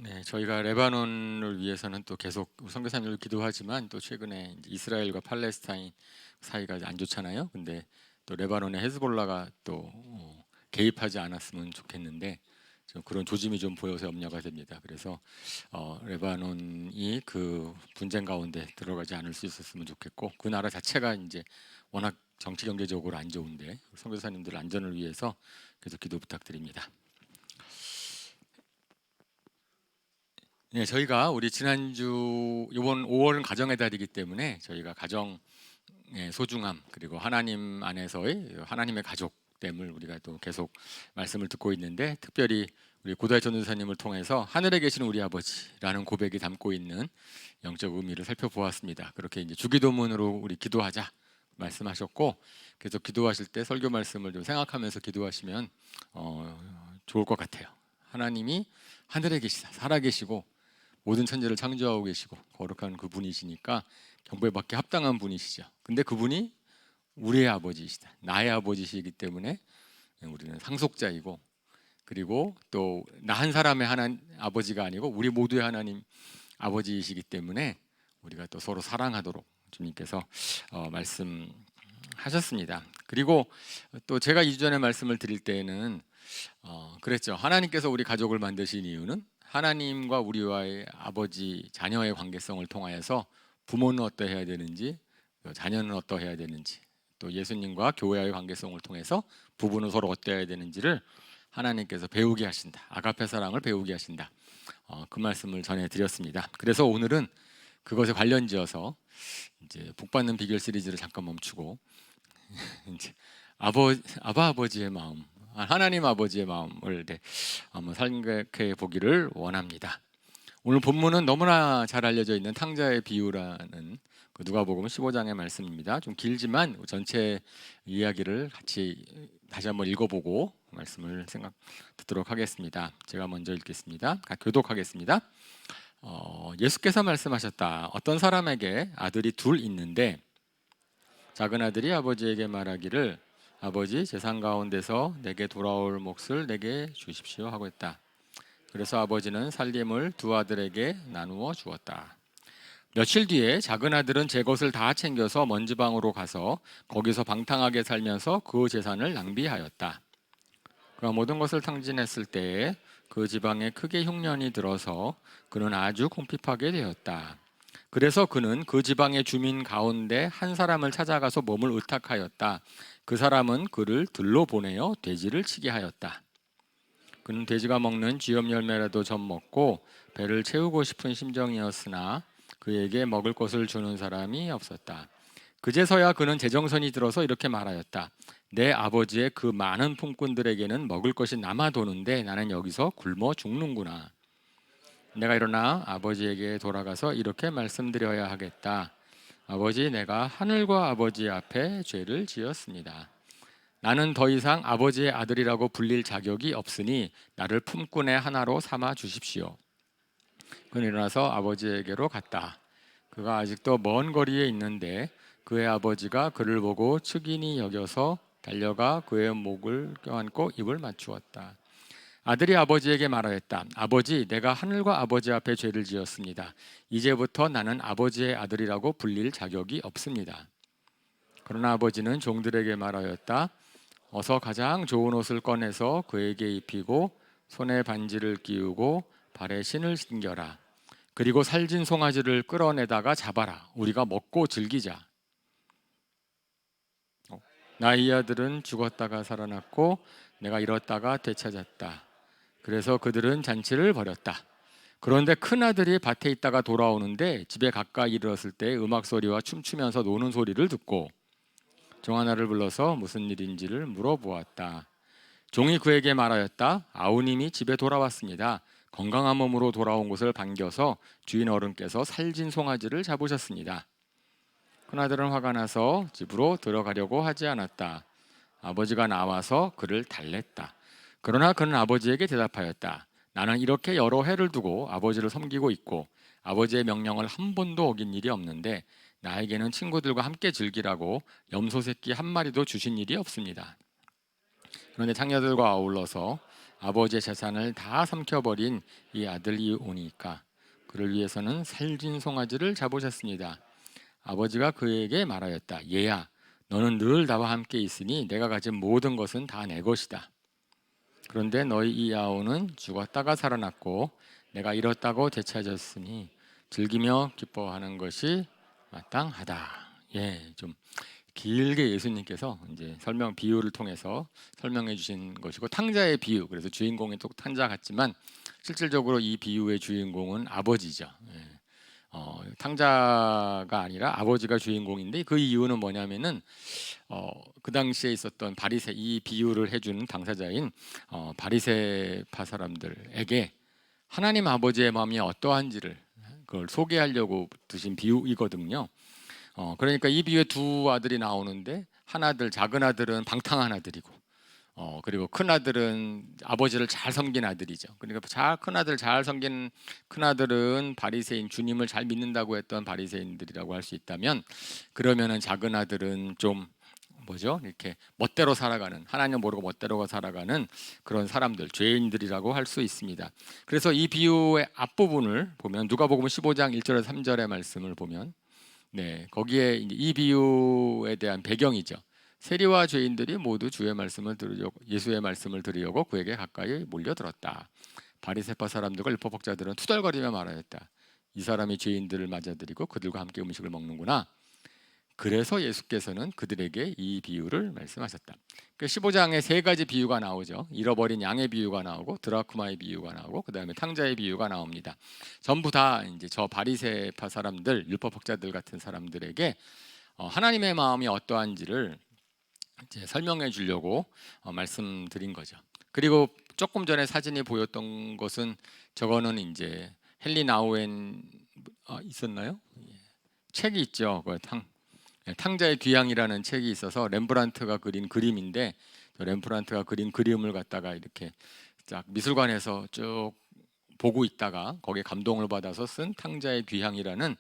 네, 저희가 레바논을 위해서는 또 계속 선교사님을 기도하지만 또 최근에 이제 이스라엘과 팔레스타인 사이가 안 좋잖아요. 근데 또 레바논의 헤즈볼라가 또 개입하지 않았으면 좋겠는데 좀 그런 조짐이 좀 보여서 염려가 됩니다. 그래서 레바논이 그 분쟁 가운데 들어가지 않을 수 있었으면 좋겠고, 그 나라 자체가 이제 워낙 정치 경제적으로 안 좋은데 선교사님들 안전을 위해서 계속 기도 부탁드립니다. 네, 저희가 우리 지난주 이번 5월은 가정의 달이기 때문에 저희가 가정의 소중함, 그리고 하나님 안에서의 하나님의 가족됨을 우리가 또 계속 말씀을 듣고 있는데, 특별히 우리 고다희 전도사님을 통해서 하늘에 계시는 우리 아버지라는 고백이 담고 있는 영적 의미를 살펴보았습니다. 그렇게 이제 주기도문으로 우리 기도하자 말씀하셨고, 계속 기도하실 때 설교 말씀을 좀 생각하면서 기도하시면 좋을 것 같아요. 하나님이 하늘에 계시다, 살아계시고 모든 천지를 창조하고 계시고 거룩한 그분이시니까 경배받기 합당한 분이시죠. 근데 그분이 우리의 아버지이시다, 나의 아버지시기 때문에 우리는 상속자이고, 그리고 또 나 한 사람의 하나님 아버지가 아니고 우리 모두의 하나님 아버지이시기 때문에 우리가 또 서로 사랑하도록 주님께서 말씀하셨습니다. 그리고 또 제가 2주 전에 말씀을 드릴 때에는 그랬죠. 하나님께서 우리 가족을 만드신 이유는 하나님과 우리와의 아버지 자녀의 관계성을 통하여서 부모는 어떠해야 되는지, 자녀는 어떠해야 되는지, 또 예수님과 교회와의 관계성을 통해서 부부는 서로 어떠해야 되는지를 하나님께서 배우게 하신다, 아가페 사랑을 배우게 하신다, 그 말씀을 전해드렸습니다. 그래서 오늘은 그것에 관련지어서 이제 복받는 비결 시리즈를 잠깐 멈추고 이제 아바 아버지의 마음, 하나님 아버지의 마음을 한번 생각해 보기를 원합니다. 오늘 본문은 너무나 잘 알려져 있는 탕자의 비유라는 그 누가복음 15장의 말씀입니다. 좀 길지만 전체 이야기를 같이 다시 한번 읽어보고 말씀을 듣도록 하겠습니다. 제가 먼저 읽겠습니다. 교독하겠습니다. 예수께서 말씀하셨다. 어떤 사람에게 아들이 둘 있는데 작은 아들이 아버지에게 말하기를 아버지, 재산 가운데서 내게 돌아올 몫을 내게 주십시오 하고 했다. 그래서 아버지는 살림을 두 아들에게 나누어 주었다. 며칠 뒤에 작은 아들은 제 것을 다 챙겨서 먼 지방으로 가서 거기서 방탕하게 살면서 그 재산을 낭비하였다. 그가 모든 것을 탕진했을 때에 그 지방에 크게 흉년이 들어서 그는 아주 궁핍하게 되었다. 그래서 그는 그 지방의 주민 가운데 한 사람을 찾아가서 몸을 의탁하였다. 그 사람은 그를 들로 보내어 돼지를 치게 하였다. 그는 돼지가 먹는 쥐염 열매라도 좀 먹고 배를 채우고 싶은 심정이었으나 그에게 먹을 것을 주는 사람이 없었다. 그제서야 그는 제정선이 들어서 이렇게 말하였다. 내 아버지의 그 많은 품꾼들에게는 먹을 것이 남아 도는데 나는 여기서 굶어 죽는구나. 내가 일어나 아버지에게 돌아가서 이렇게 말씀드려야 하겠다. 아버지, 내가 하늘과 아버지 앞에 죄를 지었습니다. 나는 더 이상 아버지의 아들이라고 불릴 자격이 없으니 나를 품꾼의 하나로 삼아 주십시오. 그는 일어나서 아버지에게로 갔다. 그가 아직도 먼 거리에 있는데 그의 아버지가 그를 보고 측은히 여겨서 달려가 그의 목을 껴안고 입을 맞추었다. 아들이 아버지에게 말하였다. 아버지, 내가 하늘과 아버지 앞에 죄를 지었습니다. 이제부터 나는 아버지의 아들이라고 불릴 자격이 없습니다. 그러나 아버지는 종들에게 말하였다. 어서 가장 좋은 옷을 꺼내서 그에게 입히고 손에 반지를 끼우고 발에 신을 신겨라. 그리고 살진 송아지를 끌어내다가 잡아라. 우리가 먹고 즐기자. 나의 아들은 죽었다가 살아났고 내가 잃었다가 되찾았다. 그래서 그들은 잔치를 벌였다. 그런데 큰아들이 밭에 있다가 돌아오는데 집에 가까이 이르렀을 때 음악 소리와 춤추면서 노는 소리를 듣고 종 하나를 불러서 무슨 일인지를 물어보았다. 종이 그에게 말하였다. 아우님이 집에 돌아왔습니다. 건강한 몸으로 돌아온 것을 반겨서 주인 어른께서 살진 송아지를 잡으셨습니다. 큰아들은 화가 나서 집으로 들어가려고 하지 않았다. 아버지가 나와서 그를 달랬다. 그러나 그는 아버지에게 대답하였다. 나는 이렇게 여러 해를 두고 아버지를 섬기고 있고 아버지의 명령을 한 번도 어긴 일이 없는데 나에게는 친구들과 함께 즐기라고 염소 새끼 한 마리도 주신 일이 없습니다. 그런데 장녀들과 아울러서 아버지의 재산을 다 삼켜버린 이 아들이 오니까 그를 위해서는 살진 송아지를 잡으셨습니다. 아버지가 그에게 말하였다. 얘야, 너는 늘 나와 함께 있으니 내가 가진 모든 것은 다 내 것이다. 그런데 너희 이 아우는 죽었다가 살아났고 내가 잃었다고 되찾았으니 즐기며 기뻐하는 것이 마땅하다. 예, 좀 길게 예수님께서 이제 설명 비유를 통해서 설명해 주신 것이고, 탕자의 비유, 그래서 주인공이 또 탕자 같지만 실질적으로 이 비유의 주인공은 아버지죠. 예. 탕자가 아니라 아버지가 주인공인데, 그 이유는 뭐냐면은 그 당시에 있었던 바리새, 이 비유를 해주는 당사자인 바리새파 사람들에게 하나님 아버지의 마음이 어떠한지를 그걸 소개하려고 드신 비유이거든요. 그러니까 이 비유에 두 아들이 나오는데, 한 아들, 작은 아들은 방탕한 아들이고, 그리고 큰 아들은 아버지를 잘 섬긴 아들이죠. 그러니까 큰 아들 잘 섬긴 큰 아들은 바리새인, 주님을 잘 믿는다고 했던 바리새인들이라고 할 수 있다면, 그러면은 작은 아들은 좀 뭐죠? 이렇게 멋대로 살아가는, 하나님 모르고 멋대로 살아가는 그런 사람들, 죄인들이라고 할 수 있습니다. 그래서 이 비유의 앞부분을 보면, 누가복음 15장 1절에서 3절의 말씀을 보면, 네, 거기에 이 비유에 대한 배경이죠. 세리와 죄인들이 모두 주의 말씀을 들으려고, 예수의 말씀을 들으려고 그에게 가까이 몰려들었다. 바리새파 사람들과 율법학자들은 투덜거리며 말하였다. 이 사람이 죄인들을 맞아들이고 그들과 함께 음식을 먹는구나. 그래서 예수께서는 그들에게 이 비유를 말씀하셨다. 15장에 세 가지 비유가 나오죠. 잃어버린 양의 비유가 나오고, 드라크마의 비유가 나오고, 그 다음에 탕자의 비유가 나옵니다. 전부 다 이제 저 바리새파 사람들, 율법학자들 같은 사람들에게 하나님의 마음이 어떠한지를 이제 설명해 주려고 말씀드린 거죠. 그리고 조금 전에 사진이 보였던 것은, 저거는 이제 헨리 나우엔 있었나요? 책이 있죠. 탕자의 귀향이라는 책이 있어서 렘브란트가 그린 그림인데, 렘브란트가 그린 그림을 갖다가 이렇게 딱 미술관에서 쭉 보고 있다가 거기에 감동을 받아서 쓴 탕자의 귀향이라는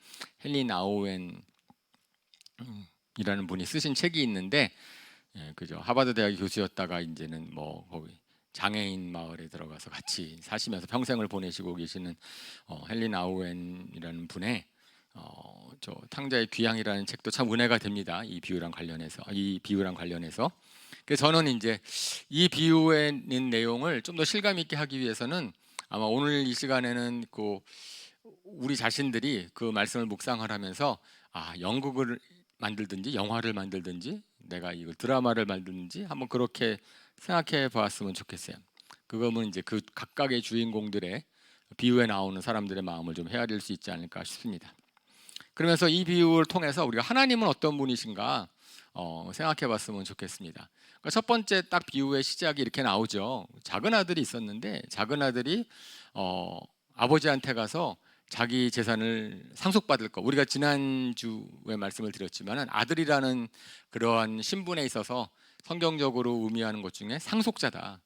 헨리 나우엔이라는 분이 쓰신 책이 있는데, 예, 그죠. 하버드 대학 교수였다가 이제는 뭐 거기 장애인 마을에 들어가서 같이 사시면서 평생을 보내시고 계시는 헨리 나우엔이라는 분의 저 탕자의 귀향이라는 책도 참 은혜가 됩니다. 이 비유랑 관련해서. 그래서 저는 이제 이 비유에 있는 내용을 좀 더 실감 있게 하기 위해서는, 아마 오늘 이 시간에는 우리 자신들이 그 말씀을 묵상을 하면서, 연극을 만들든지 영화를 만들든지 내가 이거 드라마를 만들든지 한번 그렇게 생각해 보았으면 좋겠어요. 그거면 이제 그 각각의 주인공들의 비유에 나오는 사람들의 마음을 좀 헤아릴 수 있지 않을까 싶습니다. 그러면서 이 비유를 통해서 우리가 하나님은 어떤 분이신가 생각해 봤으면 좋겠습니다. 그러니까 첫 번째 딱 비유의 시작이 이렇게 나오죠. 작은 아들이 있었는데, 작은 아들이 아버지한테 가서 자기 재산을 상속받을 거, 우리가 지난주에 말씀을 드렸지만 아들이라는 그러한 신분에 있어서 성경적으로 의미하는 것 중에 상속자다.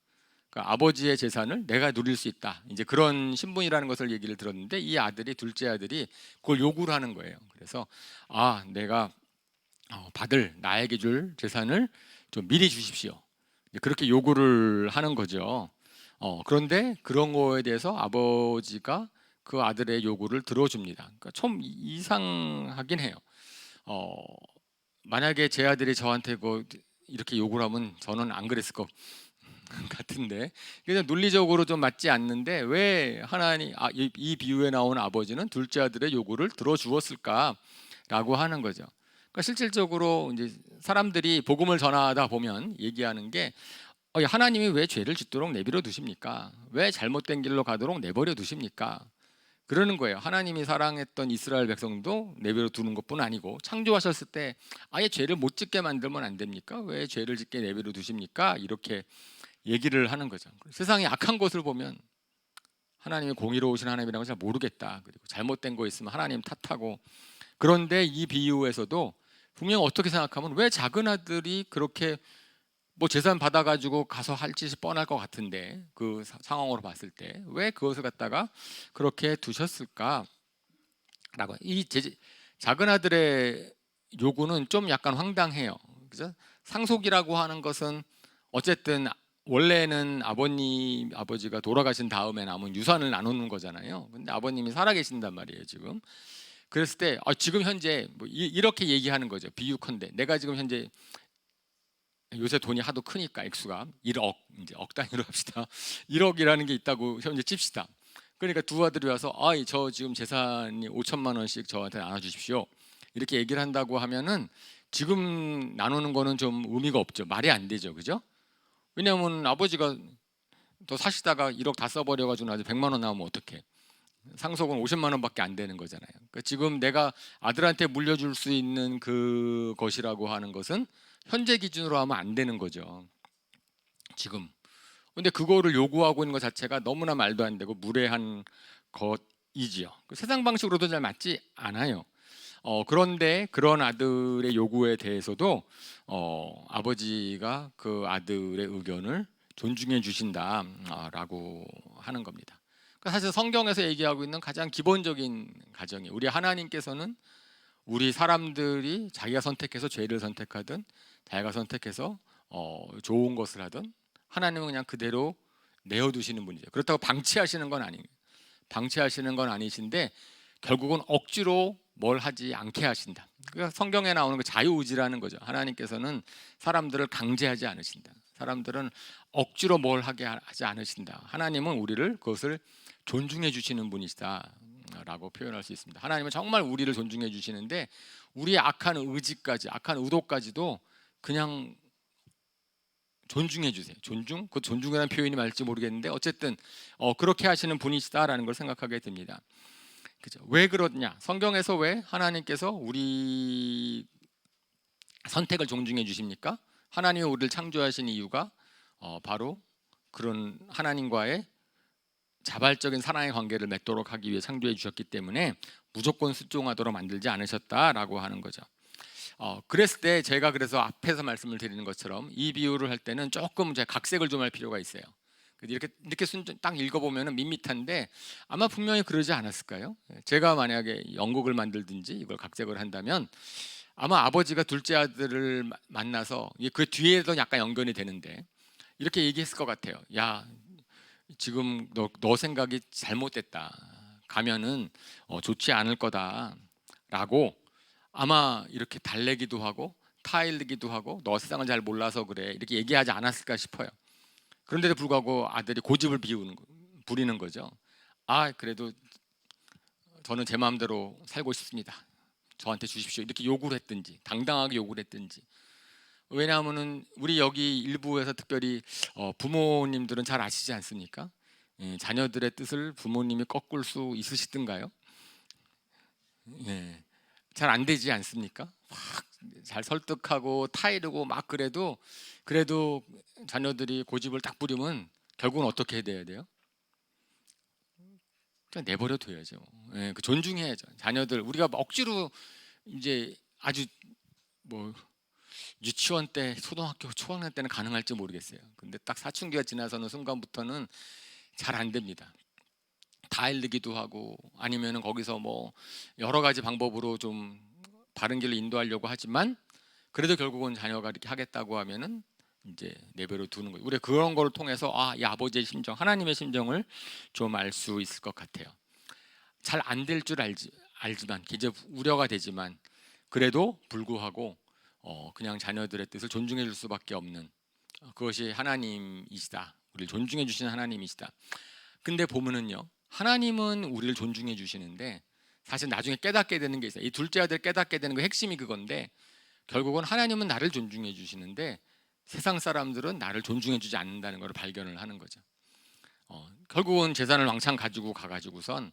그러니까 아버지의 재산을 내가 누릴 수 있다, 이제 그런 신분이라는 것을 얘기를 들었는데, 이 아들이, 둘째 아들이 그걸 요구를 하는 거예요. 그래서 내가 나에게 줄 재산을 좀 미리 주십시오, 그렇게 요구를 하는 거죠. 그런데 그런 거에 대해서 아버지가 그 아들의 요구를 들어줍니다. 그러니까 좀 이상하긴 해요. 만약에 제 아들이 저한테 이렇게 요구를 하면 저는 안 그랬을 것 같은데, 그냥 논리적으로 좀 맞지 않는데, 왜 하나님, 이 비유에 나온 아버지는 둘째 아들의 요구를 들어주었을까라고 하는 거죠. 그러니까 실질적으로 이제 사람들이 복음을 전하다 보면 얘기하는 게, 하나님이 왜 죄를 짓도록 내버려 두십니까? 왜 잘못된 길로 가도록 내버려 두십니까? 그러는 거예요. 하나님이 사랑했던 이스라엘 백성도 내버려 두는 것뿐 아니고, 창조하셨을 때 아예 죄를 못 짓게 만들면 안 됩니까? 왜 죄를 짓게 내버려 두십니까? 이렇게 얘기를 하는 거죠. 세상에 악한 것을 보면 하나님이 공의로우신 하나님이라고 잘 모르겠다. 그리고 잘못된 거 있으면 하나님 탓하고. 그런데 이 비유에서도 분명 어떻게 생각하면, 왜 작은 아들이 그렇게 뭐 재산 받아가지고 가서 할 짓이 뻔할 것 같은데, 그 상황으로 봤을 때 왜 그것을 갖다가 그렇게 두셨을까라고. 이 작은 아들의 요구는 좀 약간 황당해요. 그죠? 상속이라고 하는 것은 어쨌든 원래는 아버지가 돌아가신 다음에 남은 유산을 나누는 거잖아요. 근데 아버님이 살아계신단 말이에요 지금. 그랬을 때 지금 현재 뭐 이렇게 얘기하는 거죠. 비유컨대 내가 지금 현재 요새 돈이 하도 크니까 액수가 1억, 이제 억 단위로 합시다. 1억이라는 게 있다고 현재 칩시다. 그러니까 두 아들이 와서 저 지금 재산이 5천만 원씩 저한테 나눠주십시오. 이렇게 얘기를 한다고 하면은 지금 나누는 거는 좀 의미가 없죠. 말이 안 되죠, 그죠? 왜냐하면 아버지가 더 사시다가 1억 다 써버려가지고 나중에 100만 원 나오면 어떡해? 상속은 50만 원밖에 안 되는 거잖아요. 그러니까 지금 내가 아들한테 물려줄 수 있는 그 것이라고 하는 것은 현재 기준으로 하면 안 되는 거죠. 지금. 근데 그거를 요구하고 있는 것 자체가 너무나 말도 안 되고 무례한 것이지요. 세상 방식으로도 잘 맞지 않아요. 그런데 그런 아들의 요구에 대해서도 아버지가 그 아들의 의견을 존중해 주신다라고 하는 겁니다. 그러니까 사실 성경에서 얘기하고 있는 가장 기본적인 가정이 우리 하나님께서는 우리 사람들이 자기가 선택해서 죄를 선택하든 자기가 선택해서 좋은 것을 하든 하나님은 그냥 그대로 내어두시는 분이죠. 그렇다고 방치하시는 건 아니에요. 방치하시는 건 아니신데 결국은 억지로 뭘 하지 않게 하신다. 그러니까 성경에 나오는 그 자유의지라는 거죠. 하나님께서는 사람들을 강제하지 않으신다. 사람들은 억지로 뭘 하게 하지 않으신다. 하나님은 우리를 그것을 존중해 주시는 분이시다라고 표현할 수 있습니다. 하나님은 정말 우리를 존중해 주시는데 우리의 악한 의지까지, 악한 의도까지도 그냥 존중해 주세요. 존중? 그 존중이라는 표현이 맞을지 모르겠는데 어쨌든 그렇게 하시는 분이시다라는 걸 생각하게 됩니다. 그죠? 왜 그러냐? 성경에서 왜 하나님께서 우리 선택을 존중해 주십니까? 하나님이 우리를 창조하신 이유가 바로 그런 하나님과의 자발적인 사랑의 관계를 맺도록 하기 위해 창조해 주셨기 때문에 무조건 순종하도록 만들지 않으셨다라고 하는 거죠. 그랬을 때 제가 그래서 앞에서 말씀을 드리는 것처럼 이 비유를 할 때는 조금 제가 각색을 좀 할 필요가 있어요. 이렇게 딱 읽어보면 밋밋한데 아마 분명히 그러지 않았을까요? 제가 만약에 연극을 만들든지 이걸 각색을 한다면 아마 아버지가 둘째 아들을 만나서 그 뒤에도 약간 연결이 되는데 이렇게 얘기했을 것 같아요. 야, 지금 너 생각이 잘못됐다. 가면은 좋지 않을 거다라고 아마 이렇게 달래기도 하고 타일기도 하고 너 세상을 잘 몰라서 그래 이렇게 얘기하지 않았을까 싶어요. 그런데도 불구하고 아들이 고집을 부리는 거죠. 그래도 저는 제 마음대로 살고 싶습니다. 저한테 주십시오. 이렇게 요구를 했든지 당당하게 요구를 했든지. 왜냐하면은 우리 여기 일부에서 특별히 부모님들은 잘 아시지 않습니까? 자녀들의 뜻을 부모님이 꺾을 수 있으시든가요? 예, 잘 안 되지 않습니까? 막 잘 설득하고 타이르고 막 그래도 자녀들이 고집을 딱 부리면 결국은 어떻게 돼야 돼요? 그냥 내버려 둬야죠. 그 존중해야죠. 자녀들 우리가 억지로 이제 아주 뭐 유치원 때, 초등학교 초학년 때는 가능할지 모르겠어요. 근데 딱 사춘기가 지나서는 순간부터는 잘 안 됩니다. 타일르기도 하고 아니면은 거기서 뭐 여러 가지 방법으로 좀 바른 길로 인도하려고 하지만 그래도 결국은 자녀가 이렇게 하겠다고 하면은 이제 내버려 두는 거예요. 우리가 그런 걸 통해서 이 아버지의 심정, 하나님의 심정을 좀 알 수 있을 것 같아요. 잘 안 될 줄 알지만 이제 우려가 되지만 그래도 불구하고 그냥 자녀들의 뜻을 존중해 줄 수밖에 없는 그것이 하나님이시다. 우리를 존중해 주시는 하나님이시다. 근데 보면은요, 하나님은 우리를 존중해 주시는데 사실 나중에 깨닫게 되는 게 있어요. 이 둘째 아들 깨닫게 되는 그 핵심이 그건데 결국은 하나님은 나를 존중해 주시는데 세상 사람들은 나를 존중해 주지 않는다는 걸 발견을 하는 거죠. 결국은 재산을 왕창 가지고 가가지고선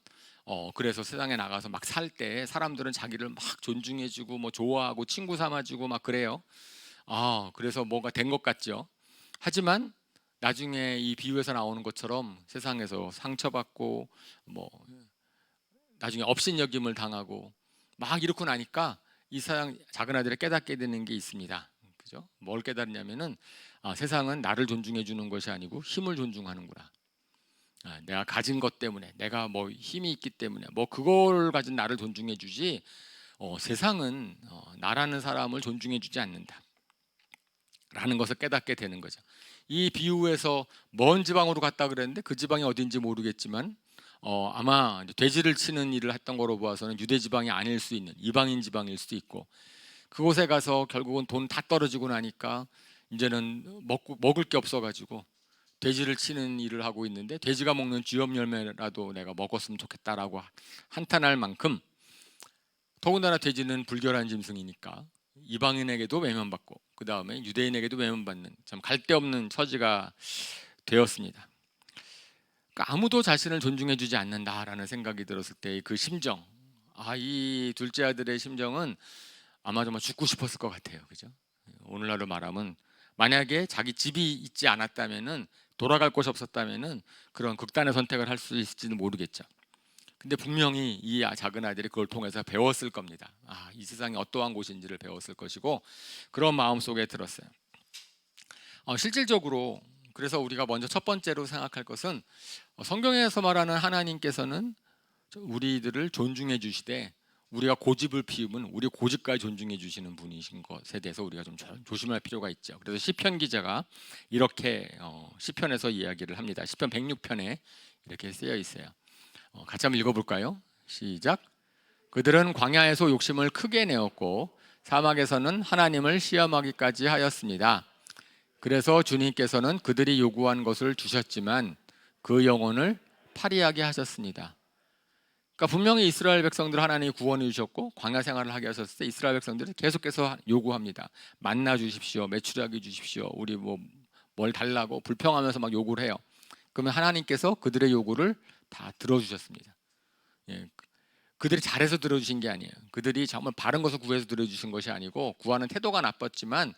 그래서 세상에 나가서 막 살 때 사람들은 자기를 막 존중해주고 뭐 좋아하고 친구 삼아주고 막 그래요. 그래서 뭐가 된 것 같죠. 하지만 나중에 이 비유에서 나오는 것처럼 세상에서 상처받고 뭐 나중에 업신여김을 당하고 막 이렇고 나니까 이 사람 작은 아들이 깨닫게 되는 게 있습니다. 그죠? 뭘 깨닫냐면은 세상은 나를 존중해 주는 것이 아니고 힘을 존중하는구나. 내가 가진 것 때문에 내가 뭐 힘이 있기 때문에 뭐 그걸 가진 나를 존중해 주지 세상은 나라는 사람을 존중해 주지 않는다 라는 것을 깨닫게 되는 거죠. 이 비유에서 먼 지방으로 갔다 그랬는데 그 지방이 어딘지 모르겠지만 아마 돼지를 치는 일을 했던 거로 보아서는 유대 지방이 아닐 수 있는 이방인 지방일 수도 있고, 그곳에 가서 결국은 돈 다 떨어지고 나니까 이제는 먹을 게 없어가지고 돼지를 치는 일을 하고 있는데, 돼지가 먹는 쥐업 열매라도 내가 먹었으면 좋겠다라고 한탄할 만큼, 더군다나 돼지는 불결한 짐승이니까 이방인에게도 외면받고 그 다음에 유대인에게도 외면받는 참 갈데없는 처지가 되었습니다. 그러니까 아무도 자신을 존중해주지 않는다라는 생각이 들었을 때 그 심정, 이 둘째 아들의 심정은 아마 정말 죽고 싶었을 것 같아요. 그죠? 오늘날로 말하면 만약에 자기 집이 있지 않았다면은, 돌아갈 곳이 없었다면은 그런 극단의 선택을 할 수 있을지는 모르겠죠. 근데 분명히 이 작은 아들이 그걸 통해서 배웠을 겁니다. 이 세상이 어떠한 곳인지를 배웠을 것이고, 그런 마음 속에 들었어요. 실질적으로 그래서 우리가 먼저 첫 번째로 생각할 것은, 성경에서 말하는 하나님께서는 우리들을 존중해 주시되 우리가 고집을 피우면 우리 고집까지 존중해 주시는 분이신 것에 대해서 우리가 좀 조심할 필요가 있죠. 그래서 시편 기자가 이렇게 시편에서 이야기를 합니다. 시편 106편에 이렇게 쓰여 있어요. 같이 한번 읽어볼까요? 시작. 그들은 광야에서 욕심을 크게 내었고 사막에서는 하나님을 시험하기까지 하였습니다. 그래서 주님께서는 그들이 요구한 것을 주셨지만 그 영혼을 파리하게 하셨습니다. 그러니까 분명히 이스라엘 백성들 하나님이 구원해 주셨고 광야 생활을 하게 하셨을 때 이스라엘 백성들이 계속해서 요구합니다. 만나 주십시오, 메추라기 주십시오, 우리 뭘 달라고 불평하면서 막 요구를 해요. 그러면 하나님께서 그들의 요구를 다 들어주셨습니다. 그들이 잘해서 들어주신 게 아니에요. 그들이 정말 바른 것을 구해서 들어주신 것이 아니고, 구하는 태도가 나빴지만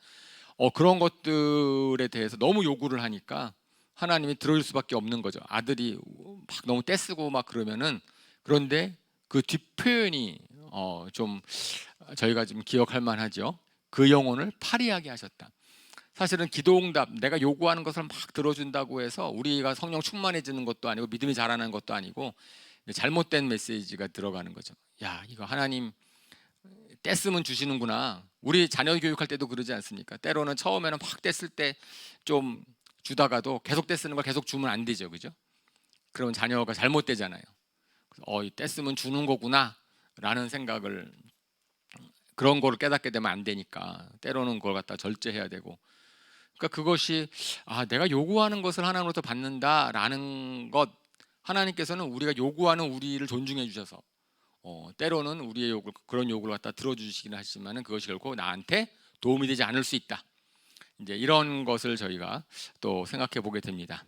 그런 것들에 대해서 너무 요구를 하니까 하나님이 들어줄 수밖에 없는 거죠. 아들이 막 너무 떼쓰고 막 그러면은, 그런데 그 뒷표현이 좀 저희가 좀 기억할 만하죠. 그 영혼을 파리하게 하셨다. 사실은 기도응답, 내가 요구하는 것을 막 들어준다고 해서 우리가 성령 충만해지는 것도 아니고 믿음이 자라는 것도 아니고 잘못된 메시지가 들어가는 거죠. 야, 이거 하나님 떼쓰면 주시는구나. 우리 자녀 교육할 때도 그러지 않습니까? 때로는 처음에는 막 떼쓸 때 좀 주다가도 계속 떼쓰는 걸 계속 주면 안 되죠, 그죠? 그러면 자녀가 잘못되잖아요. 떼쓰면 주는 거구나라는 생각을, 그런 거를 깨닫게 되면 안 되니까 때로는 그걸 갖다 절제해야 되고. 그러니까 그것이 내가 요구하는 것을 하나님으로부터 받는다라는 것, 하나님께서는 우리가 요구하는 우리를 존중해 주셔서 때로는 우리의 요구를, 그런 요구를 갖다 들어주시긴 하지만은 그것이 결코 나한테 도움이 되지 않을 수 있다. 이제 이런 것을 저희가 또 생각해 보게 됩니다.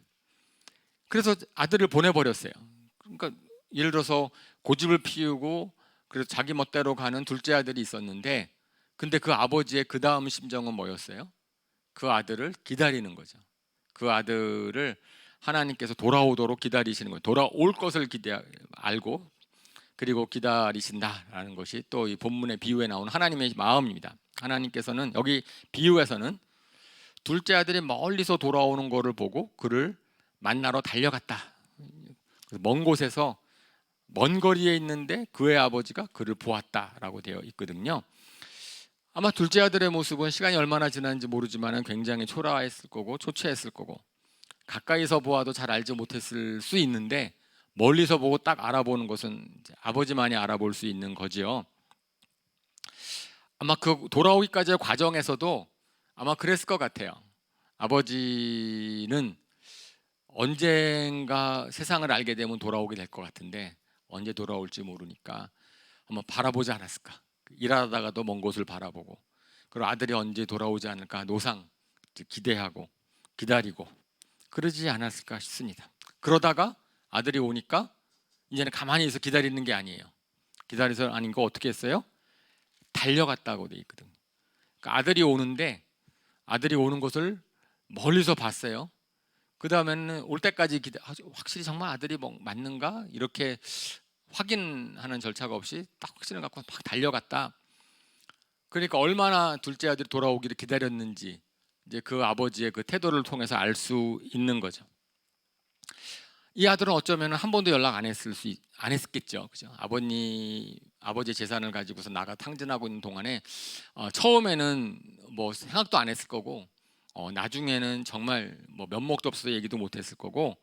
그래서 아들을 보내버렸어요. 그러니까 예를 들어서 고집을 피우고 그래서 자기 멋대로 가는 둘째 아들이 있었는데, 근데 그 아버지의 그 다음 심정은 뭐였어요? 그 아들을 기다리는 거죠. 그 아들을 하나님께서 돌아오도록 기다리시는 거예요. 돌아올 것을 알고 그리고 기다리신다라는 것이 또 이 본문의 비유에 나오는 하나님의 마음입니다. 하나님께서는 여기 비유에서는 둘째 아들이 멀리서 돌아오는 것을 보고 그를 만나러 달려갔다. 먼 곳에서, 먼 거리에 있는데 그의 아버지가 그를 보았다라고 되어 있거든요. 아마 둘째 아들의 모습은 시간이 얼마나 지났는지 모르지만 굉장히 초라했을 거고 초췌했을 거고, 가까이서 보아도 잘 알지 못했을 수 있는데 멀리서 보고 딱 알아보는 것은 아버지만이 알아볼 수 있는 거지요. 아마 그 돌아오기까지의 과정에서도 아마 그랬을 것 같아요. 아버지는 언젠가 세상을 알게 되면 돌아오게 될 것 같은데 언제 돌아올지 모르니까 한번 바라보지 않았을까. 일하다가도 먼 곳을 바라보고, 그리고 아들이 언제 돌아오지 않을까 노상 기대하고 기다리고 그러지 않았을까 싶습니다. 그러다가 아들이 오니까 이제는 가만히 있어 기다리는 게 아니에요. 기다려서 아닌 거 어떻게 했어요? 달려갔다고 돼 있거든요. 그러니까 아들이 오는데, 아들이 오는 것을 멀리서 봤어요. 그 다음에는 올 때까지 확실히 정말 아들이 맞는가 이렇게 확인하는 절차가 없이 딱 확신을 갖고 막 달려갔다. 그러니까 얼마나 둘째 아들이 돌아오기를 기다렸는지 이제 그 아버지의 그 태도를 통해서 알 수 있는 거죠. 이 아들은 어쩌면 한 번도 연락 안 했겠죠, 그죠? 아버지 재산을 가지고서 나가 탕진하고 있는 동안에 처음에는 뭐 생각도 안 했을 거고, 나중에는 정말 뭐 면목도 없어서 얘기도 못했을 거고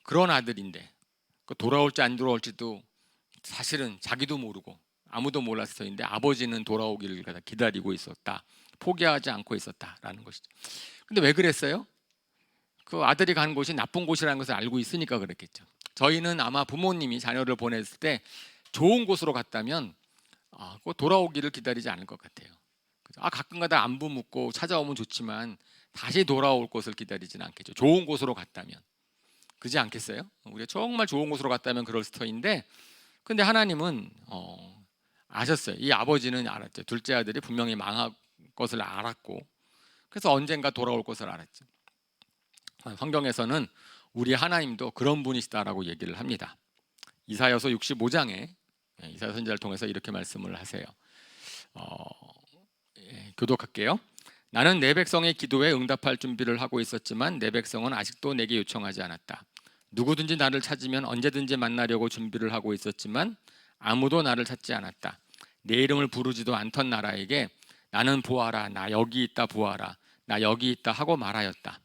그런 아들인데 돌아올지 안 돌아올지도 사실은 자기도 모르고 아무도 몰랐을 터인데 아버지는 돌아오기를 기다리고 있었다. 포기하지 않고 있었다라는 것이죠. 근데 왜 그랬어요? 그 아들이 간 곳이 나쁜 곳이라는 것을 알고 있으니까 그랬겠죠. 저희는 아마 부모님이 자녀를 보냈을 때 좋은 곳으로 갔다면 꼭 돌아오기를 기다리지 않을 것 같아요. 가끔가다 안부 묻고 찾아오면 좋지만 다시 돌아올 것을 기다리지는 않겠죠. 좋은 곳으로 갔다면. 그지 않겠어요? 우리가 정말 좋은 곳으로 갔다면 그럴 터인데 근데 하나님은 아셨어요. 이 아버지는 알았죠. 둘째 아들이 분명히 망할 것을 알았고 그래서 언젠가 돌아올 것을 알았죠. 성경에서는 우리 하나님도 그런 분이시다라고 얘기를 합니다. 이사야서 65장에 이사야 선지자를 통해서 이렇게 말씀을 하세요. 교독할게요. 나는 내 백성의 기도에 응답할 준비를 하고 있었지만 내 백성은 아직도 내게 요청하지 않았다. 누구든지 나를 찾으면 언제든지 만나려고 준비를 하고 있었지만 아무도 나를 찾지 않았다. 내 이름을 부르지도 않던 나라에게 나는 보아라, 나 여기 있다, 보아라, 나 여기 있다 하고 말하였다.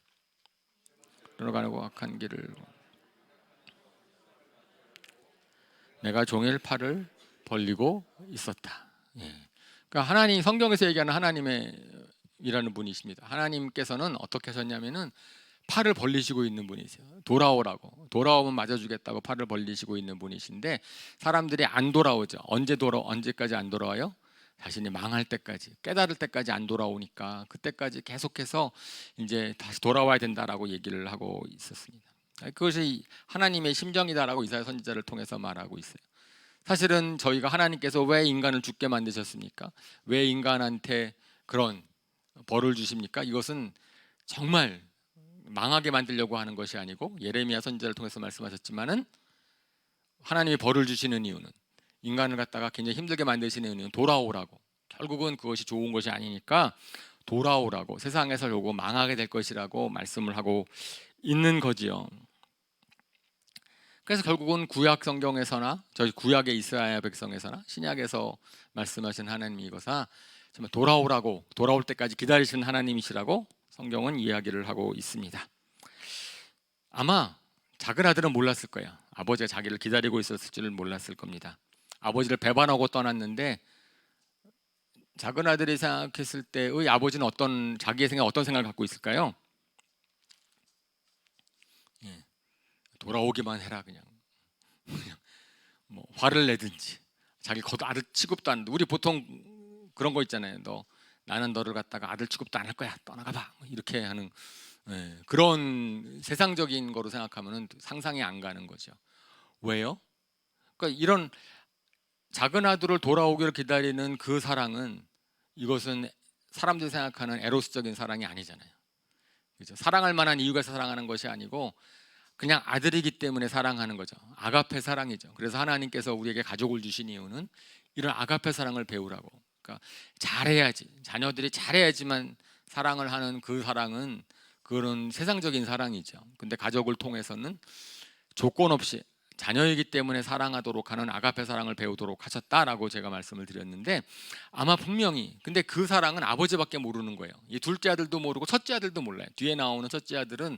들어가고 악한 길을 내가 종일 팔을 벌리고 있었다. 그러니까 하나님 성경에서 얘기하는 하나님이라는 분이십니다. 하나님께서는 어떻게 하셨냐면은 팔을 벌리시고 있는 분이세요. 돌아오라고. 돌아오면 맞아주겠다고 팔을 벌리시고 있는 분이신데 사람들이 안 돌아오죠. 언제까지 안 돌아와요? 자신이 망할 때까지, 깨달을 때까지 안 돌아오니까 그때까지 계속해서 이제 다시 돌아와야 된다라고 얘기를 하고 있었습니다. 그것이 하나님의 심정이다라고 이사야 선지자를 통해서 말하고 있어요. 사실은 저희가 하나님께서 왜 인간을 죽게 만드셨습니까? 왜 인간한테 그런 벌을 주십니까? 이것은 정말 망하게 만들려고 하는 것이 아니고 예레미야 선지자를 통해서 말씀하셨지만은 하나님이 벌을 주시는 이유는 인간을 갖다가 굉장히 힘들게 만드시는 이유는 돌아오라고. 결국은 그것이 좋은 것이 아니니까 돌아오라고. 세상에서 요거 망하게 될 것이라고 말씀을 하고 있는 거지요. 그래서 결국은 구약 성경에서나 저희 구약의 이스라엘 백성에서나 신약에서 말씀하신 하나님이고사 정말 돌아오라고 돌아올 때까지 기다리시는 하나님이시라고 성경은 이야기를 하고 있습니다. 아마 작은 아들은 몰랐을 거예요. 아버지가 자기를 기다리고 있었을 줄을 몰랐을 겁니다. 아버지를 배반하고 떠났는데 작은 아들이 생각했을 때의 아버지는 자기의 생각 어떤 생각을 갖고 있을까요? 돌아오기만 해라 그냥 뭐 화를 내든지 자기 아들 취급도 안 한다. 우리 보통 그런 거 있잖아요. 나는 너를 갖다가 아들 취급도 안 할 거야. 떠나가봐. 이렇게 하는 그런 세상적인 거로 생각하면은 상상이 안 가는 거죠. 왜요? 그러니까 이런 작은 아들을 돌아오기를 기다리는 그 사랑은 이것은 사람들이 생각하는 에로스적인 사랑이 아니잖아요. 그렇죠? 사랑할 만한 이유가 있어서 사랑하는 것이 아니고 그냥 아들이기 때문에 사랑하는 거죠. 아가페 사랑이죠. 그래서 하나님께서 우리에게 가족을 주신 이유는 이런 아가페 사랑을 배우라고. 그러니까 잘해야지. 자녀들이 잘해야지만 사랑을 하는 그 사랑은 그런 세상적인 사랑이죠. 근데 가족을 통해서는 조건 없이 자녀이기 때문에 사랑하도록 하는 아가페 사랑을 배우도록 하셨다라고 제가 말씀을 드렸는데 아마 분명히 근데 그 사랑은 아버지밖에 모르는 거예요. 이 둘째 아들도 모르고 첫째 아들도 몰라요. 뒤에 나오는 첫째 아들은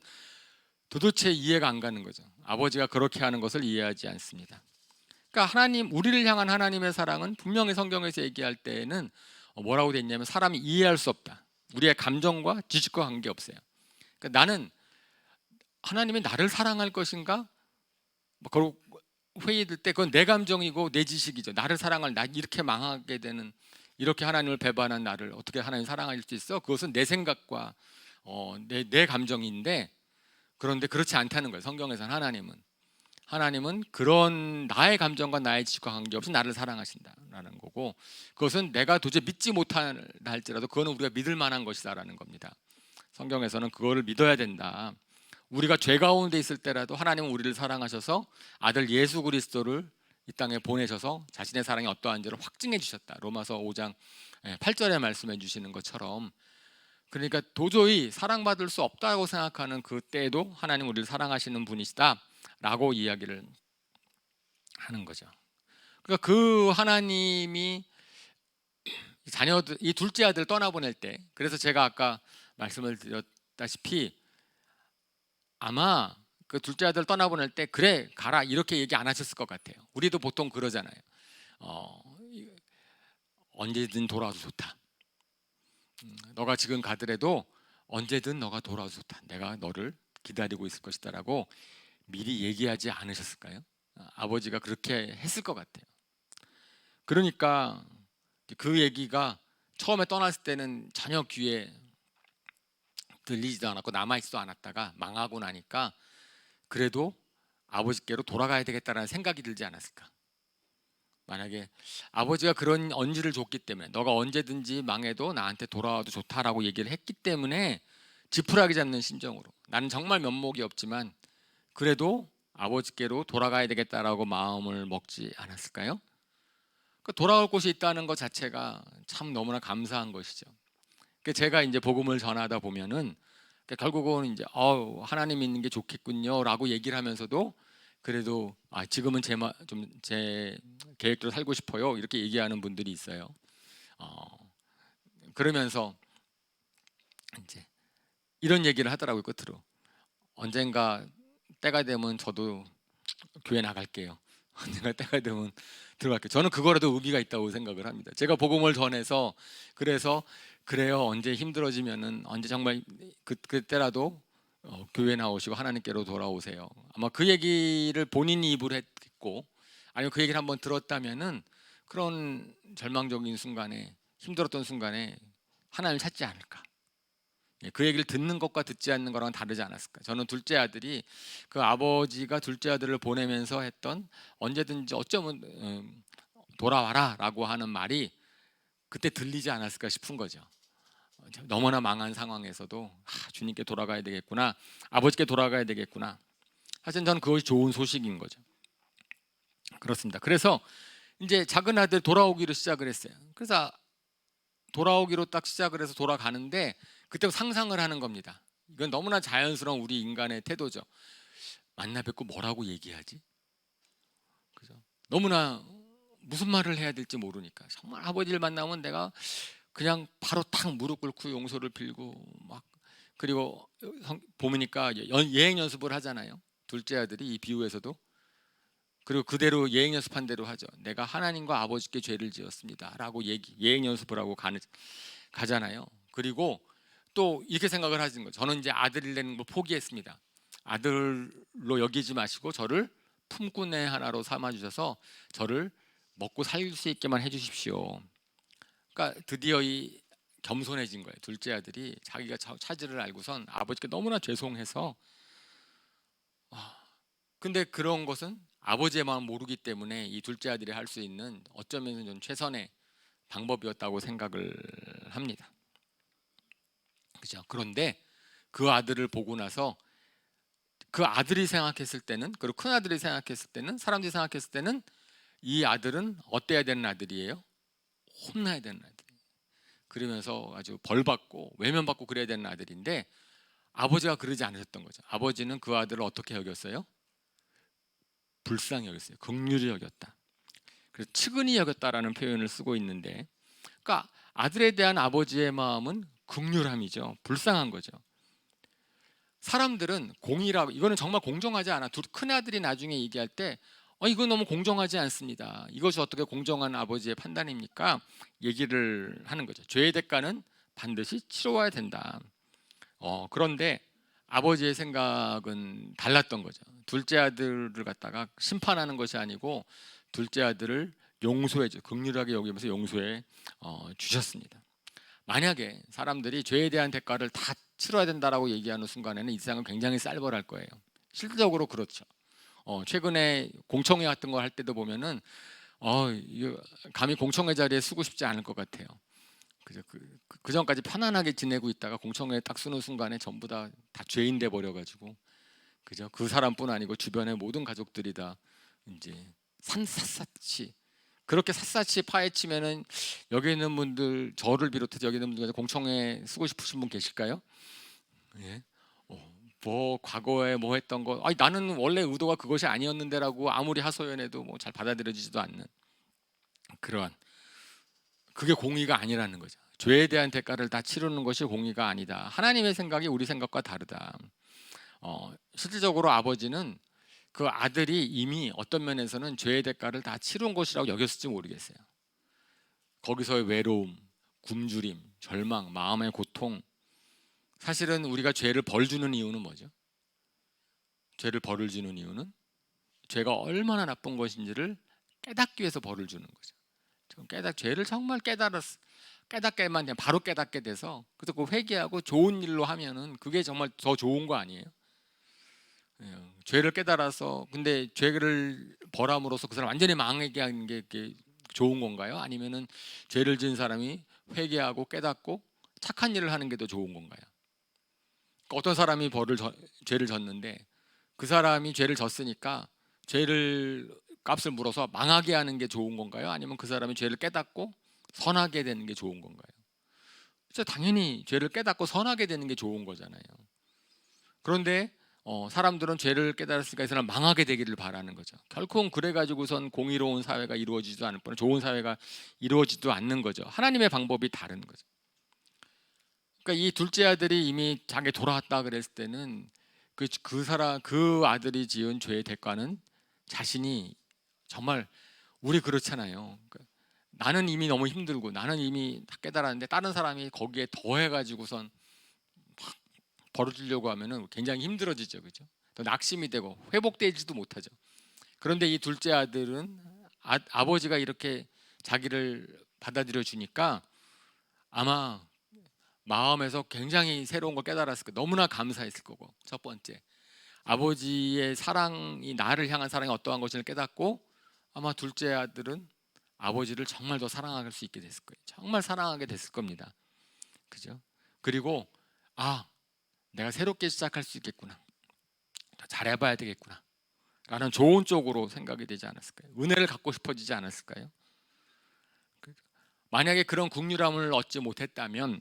도대체 이해가 안 가는 거죠. 아버지가 그렇게 하는 것을 이해하지 않습니다. 그러니까 우리를 향한 하나님의 사랑은 분명히 성경에서 얘기할 때에는 뭐라고 돼 있냐면 사람이 이해할 수 없다. 우리의 감정과 지식과 관계없어요. 그러니까 나는 하나님이 나를 사랑할 것인가? 그리고 회의될 때 그건 내 감정이고 내 지식이죠. 나를 사랑할 나 이렇게 망하게 되는 이렇게 하나님을 배반한 나를 어떻게 하나님 사랑할 수 있어? 그것은 내 생각과 내 감정인데 그런데 그렇지 않다는 거예요. 성경에서는 하나님은 그런 나의 감정과 나의 지식과 관계없이 나를 사랑하신다라는 거고 그것은 내가 도저히 믿지 못한다 할지라도 그거는 우리가 믿을 만한 것이다라는 겁니다. 성경에서는 그거를 믿어야 된다. 우리가 죄 가운데 있을 때라도 하나님은 우리를 사랑하셔서 아들 예수 그리스도를 이 땅에 보내셔서 자신의 사랑이 어떠한지를 확증해 주셨다. 로마서 5장 8절에 말씀해 주시는 것처럼 그러니까 도저히 사랑받을 수 없다고 생각하는 그때에도 하나님 우리를 사랑하시는 분이시다라고 이야기를 하는 거죠. 그러니까 그 하나님이 자녀들, 이 둘째 아들 떠나보낼 때, 그래서 제가 아까 말씀을 드렸다시피 아마 그 둘째 아들 떠나보낼 때 그래 가라 이렇게 얘기 안 하셨을 것 같아요. 우리도 보통 그러잖아요. 언제든 돌아와도 좋다. 너가 지금 가더라도 언제든 너가 돌아와도 좋다. 내가 너를 기다리고 있을 것이다라고 미리 얘기하지 않으셨을까요? 아버지가 그렇게 했을 것 같아요. 그러니까 그 얘기가 처음에 떠났을 때는 전혀 귀에 들리지도 않았고 남아있지도 않았다가 망하고 나니까 그래도 아버지께로 돌아가야 되겠다라는 생각이 들지 않았을까? 만약에 아버지가 그런 언지를 줬기 때문에 너가 언제든지 망해도 나한테 돌아와도 좋다라고 얘기를 했기 때문에 지푸라기 잡는 심정으로 나는 정말 면목이 없지만 그래도 아버지께로 돌아가야 되겠다라고 마음을 먹지 않았을까요? 돌아올 곳이 있다는 것 자체가 참 너무나 감사한 것이죠. 제가 이제 복음을 전하다 보면은 결국은 이제 하나님 있는 게 좋겠군요라고 얘기를 하면서도 그래도 지금은 제 계획대로 살고 싶어요 이렇게 얘기하는 분들이 있어요. 그러면서 이제 이런 얘기를 하더라고요. 끝으로 언젠가 때가 되면 저도 교회 나갈게요. 언젠가 때가 되면 들어갈게요. 저는 그거라도 의미가 있다고 생각을 합니다. 제가 복음을 전해서 그래서 그래요. 언제 힘들어지면은 언제 정말 그때라도 교회 나오시고 하나님께로 돌아오세요. 아마 그 얘기를 본인 입으로 했고 아니면 그 얘기를 한번 들었다면은 그런 절망적인 순간에 힘들었던 순간에 하나님을 찾지 않을까. 그 얘기를 듣는 것과 듣지 않는 거랑은 다르지 않았을까. 저는 둘째 아들이 그 아버지가 둘째 아들을 보내면서 했던 언제든지 어쩌면 돌아와라라고 하는 말이 그때 들리지 않았을까 싶은 거죠. 너무나 망한 상황에서도 주님께 돌아가야 되겠구나, 아버지께 돌아가야 되겠구나. 사실 저는 그것이 좋은 소식인 거죠. 그렇습니다. 그래서 이제 작은 아들 돌아오기로 시작을 했어요. 그래서 돌아오기로 딱 시작을 해서 돌아가는데 그때부터 상상을 하는 겁니다. 이건 너무나 자연스러운 우리 인간의 태도죠. 만나 뵙고 뭐라고 얘기하지? 그죠? 너무나 무슨 말을 해야 될지 모르니까 정말 아버지를 만나면 내가 그냥 바로 탁 무릎 꿇고 용서를 빌고 막 그리고 보니까 예행 연습을 하잖아요. 둘째 아들이 이 비유에서도 그리고 그대로 예행 연습한 대로 하죠. 내가 하나님과 아버지께 죄를 지었습니다라고 예행 연습을 하고 가잖아요. 그리고 또 이렇게 생각을 하시는 거죠. 저는 이제 아들을 내는 걸 포기했습니다. 아들로 여기지 마시고 저를 품꾼의 하나로 삼아 주셔서 저를 먹고 살 수 있게만 해주십시오. 그러니까 드디어 이 겸손해진 거예요. 둘째 아들이 자기가 차지를 알고선 아버지께 너무나 죄송해서 근데 그런 것은 아버지의 마음 모르기 때문에 이 둘째 아들이 할 수 있는 어쩌면 좀 최선의 방법이었다고 생각을 합니다. 그죠? 그런데 그 아들을 보고 나서 그 아들이 생각했을 때는 그리고 큰 아들이 생각했을 때는 사람들이 생각했을 때는 이 아들은 어때야 되는 아들이에요? 혼나야 되는 아들. 그러면서 아주 벌받고 외면받고 그래야 되는 아들인데 아버지가 그러지 않으셨던 거죠. 아버지는 그 아들을 어떻게 여겼어요? 불쌍히 여겼어요. 긍휼히 여겼다. 그래서 측은히 여겼다라는 표현을 쓰고 있는데, 그러니까 아들에 대한 아버지의 마음은 긍휼함이죠. 불쌍한 거죠. 사람들은 공의라고 이거는 정말 공정하지 않아. 큰 아들이 나중에 얘기할 때 이거 너무 공정하지 않습니다. 이것이 어떻게 공정한 아버지의 판단입니까? 얘기를 하는 거죠. 죄의 대가는 반드시 치러와야 된다. 그런데 아버지의 생각은 달랐던 거죠. 둘째 아들을 갖다가 심판하는 것이 아니고 둘째 아들을 용서해줘 긍휼하게 여기면서 용서해 주셨습니다. 만약에 사람들이 죄에 대한 대가를 다 치러야 된다라고 얘기하는 순간에는 이 세상은 굉장히 쌀벌할 거예요. 실질적으로 그렇죠. 최근에 공청회 같은 거 할 때도 보면은 감히 공청회 자리에 쓰고 싶지 않을 것 같아요. 그죠? 그 전까지 편안하게 지내고 있다가 공청회에 딱 쓰는 순간에 전부 다 죄인 돼 버려가지고 그죠? 그 사람뿐 아니고 주변의 모든 가족들이 다 이제 샅샅이 그렇게 샅샅이 파헤치면은 여기 있는 분들 저를 비롯해서 여기 있는 분들 중에 공청회 쓰고 싶으신 분 계실까요? 예. 뭐 과거에 뭐 했던 거 나는 원래 의도가 그것이 아니었는데라고 아무리 하소연해도 뭐 잘 받아들여지지도 않는 그러한 그게 공의가 아니라는 거죠. 죄에 대한 대가를 다 치르는 것이 공의가 아니다. 하나님의 생각이 우리 생각과 다르다. 실질적으로 아버지는 그 아들이 이미 어떤 면에서는 죄의 대가를 다 치른 것이라고 여겼을지 모르겠어요. 거기서의 외로움, 굶주림, 절망, 마음의 고통. 사실은 우리가 죄를 벌 주는 이유는 뭐죠? 죄를 벌을 주는 이유는 죄가 얼마나 나쁜 것인지를 깨닫기 위해서 벌을 주는 거죠. 죄를 정말 깨닫게만 되면 바로 깨닫게 돼서 그래서 그 회개하고 좋은 일로 하면은 그게 정말 더 좋은 거 아니에요? 죄를 깨달아서 근데 죄를 벌함으로써 그 사람 완전히 망하게 하는 게 좋은 건가요? 아니면은 죄를 지은 사람이 회개하고 깨닫고 착한 일을 하는 게 더 좋은 건가요? 그러니까 어떤 사람이 죄를 졌는데 그 사람이 죄를 졌으니까 죄를 값을 물어서 망하게 하는 게 좋은 건가요? 아니면 그 사람이 죄를 깨닫고 선하게 되는 게 좋은 건가요? 그렇죠. 당연히 죄를 깨닫고 선하게 되는 게 좋은 거잖아요. 그런데 사람들은 죄를 깨달았으니까 이 사람 망하게 되기를 바라는 거죠. 결코 그래가지고선 공의로운 사회가 이루어지지도 않을 뿐 좋은 사회가 이루어지지도 않는 거죠. 하나님의 방법이 다른 거죠. 그러니까 이 둘째 아들이 이미 자기 돌아왔다 그랬을 때는 그 아들이 지은 죄의 대가는 자신이 정말 우리 그렇잖아요. 그러니까 나는 이미 너무 힘들고 나는 이미 다 깨달았는데 다른 사람이 거기에 더해가지고선 벌어지려고 하면은 굉장히 힘들어지죠, 그죠? 또 낙심이 되고 회복되지도 못하죠. 그런데 이 둘째 아들은 아버지가 이렇게 자기를 받아들여 주니까 아마 마음에서 굉장히 새로운 걸 깨달았을 거예요. 너무나 감사했을 거고. 첫 번째, 아버지의 사랑이 나를 향한 사랑이 어떠한 것을 깨닫고 아마 둘째 아들은 아버지를 정말 더 사랑할 수 있게 됐을 거예요. 정말 사랑하게 됐을 겁니다. 그죠? 그리고 내가 새롭게 시작할 수 있겠구나. 더 잘해봐야 되겠구나. 라는 좋은 쪽으로 생각이 되지 않았을까요? 은혜를 갖고 싶어지지 않았을까요? 만약에 그런 국률함을 얻지 못했다면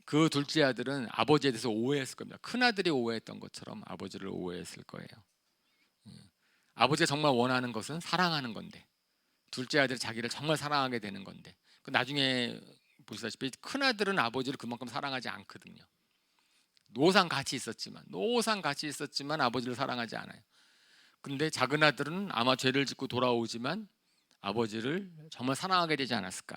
그 둘째 아들은 아버지에 대해서 오해했을 겁니다. 큰아들이 오해했던 것처럼 아버지를 오해했을 거예요. 아버지가 정말 원하는 것은 사랑하는 건데 둘째 아들이 자기를 정말 사랑하게 되는 건데 나중에 보시다시피 큰아들은 아버지를 그만큼 사랑하지 않거든요. 노상 같이 있었지만 아버지를 사랑하지 않아요. 근데 작은 아들은 아마 죄를 짓고 돌아오지만 아버지를 정말 사랑하게 되지 않았을까.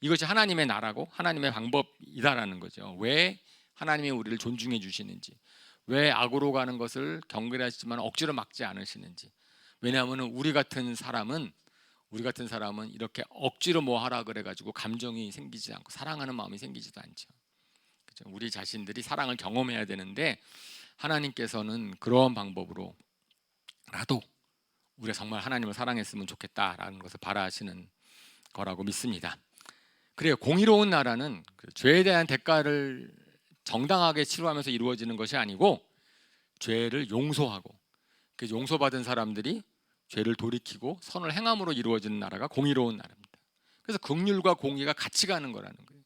이것이 하나님의 나라고 하나님의 방법이다라는 거죠. 왜 하나님이 우리를 존중해 주시는지, 왜 악으로 가는 것을 경계하시지만 억지로 막지 않으시는지. 왜냐하면 우리 같은 사람은 이렇게 억지로 뭐 하라 그래가지고 감정이 생기지 않고 사랑하는 마음이 생기지도 않죠. 그렇죠? 우리 자신들이 사랑을 경험해야 되는데 하나님께서는 그런 방법으로라도 우리가 정말 하나님을 사랑했으면 좋겠다라는 것을 바라시는 거라고 믿습니다. 그래요. 공의로운 나라는 죄에 대한 대가를 정당하게 치루하면서 이루어지는 것이 아니고 죄를 용서하고 그 용서받은 사람들이 죄를 돌이키고 선을 행함으로 이루어지는 나라가 공의로운 나라입니다. 그래서 긍휼과 공의가 같이 가는 거라는 거예요.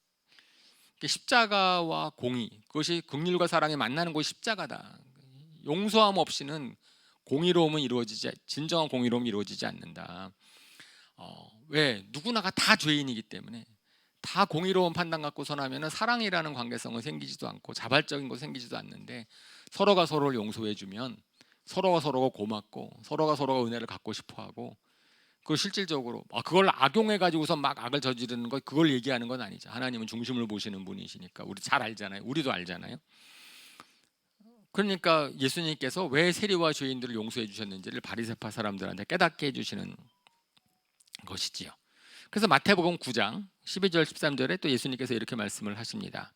십자가와 공의, 그것이 긍휼과 사랑이 만나는 곳이 십자가다. 용서함 없이는 진정한 공의로움이 이루어지지 않는다. 왜? 누구나가 다 죄인이기 때문에 다 공의로운 판단 갖고 선하면 사랑이라는 관계성은 생기지도 않고 자발적인 것은 생기지도 않는데 서로가 서로를 용서해주면 서로가 서로가 고맙고 서로가 은혜를 갖고 싶어하고 그걸 실질적으로 그걸 악용해 가지고서 막 악을 저지르는 것 그걸 얘기하는 건 아니죠. 하나님은 중심을 보시는 분이시니까 우리 잘 알잖아요. 우리도 알잖아요. 그러니까 예수님께서 왜 세리와 죄인들을 용서해 주셨는지를 바리새파 사람들한테 깨닫게 해주시는 것이지요. 그래서 마태복음 9장 12절 13절에 또 예수님께서 이렇게 말씀을 하십니다.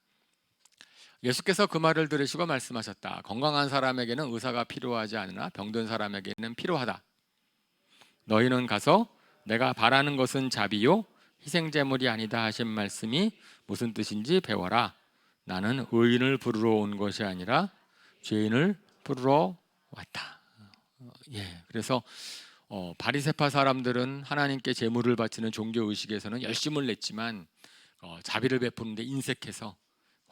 예수께서 그 말을 들으시고 말씀하셨다. 건강한 사람에게는 의사가 필요하지 않으나 병든 사람에게는 필요하다. 너희는 가서 내가 바라는 것은 자비요 희생제물이 아니다 하신 말씀이 무슨 뜻인지 배워라. 나는 의인을 부르러 온 것이 아니라 죄인을 부르러 왔다. 그래서 바리새파 사람들은 하나님께 제물을 바치는 종교 의식에서는 열심을 냈지만 자비를 베푸는데 인색해서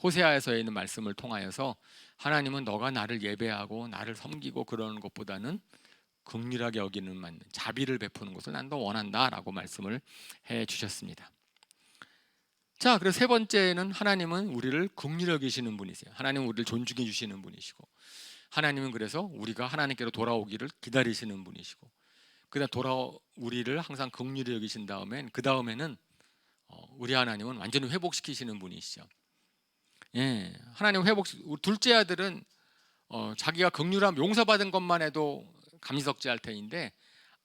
호세아에서 있는 말씀을 통하여서 하나님은 너가 나를 예배하고 나를 섬기고 그러는 것보다는 긍휼하게 여기는 맞는 자비를 베푸는 것을 난 더 원한다라고 말씀을 해 주셨습니다. 자, 그래서 세 번째는 하나님은 우리를 긍휼히 여기시는 분이세요. 하나님은 우리를 존중해 주시는 분이시고, 하나님은 그래서 우리가 하나님께로 돌아오기를 기다리시는 분이시고, 그다음 우리를 항상 긍휼히 여기신 다음엔 그 다음에는 우리 하나님은 완전히 회복시키시는 분이시죠. 예, 하나님 둘째 아들은 자기가 긍휼함 용서받은 것만 해도 감지덕지할 터인데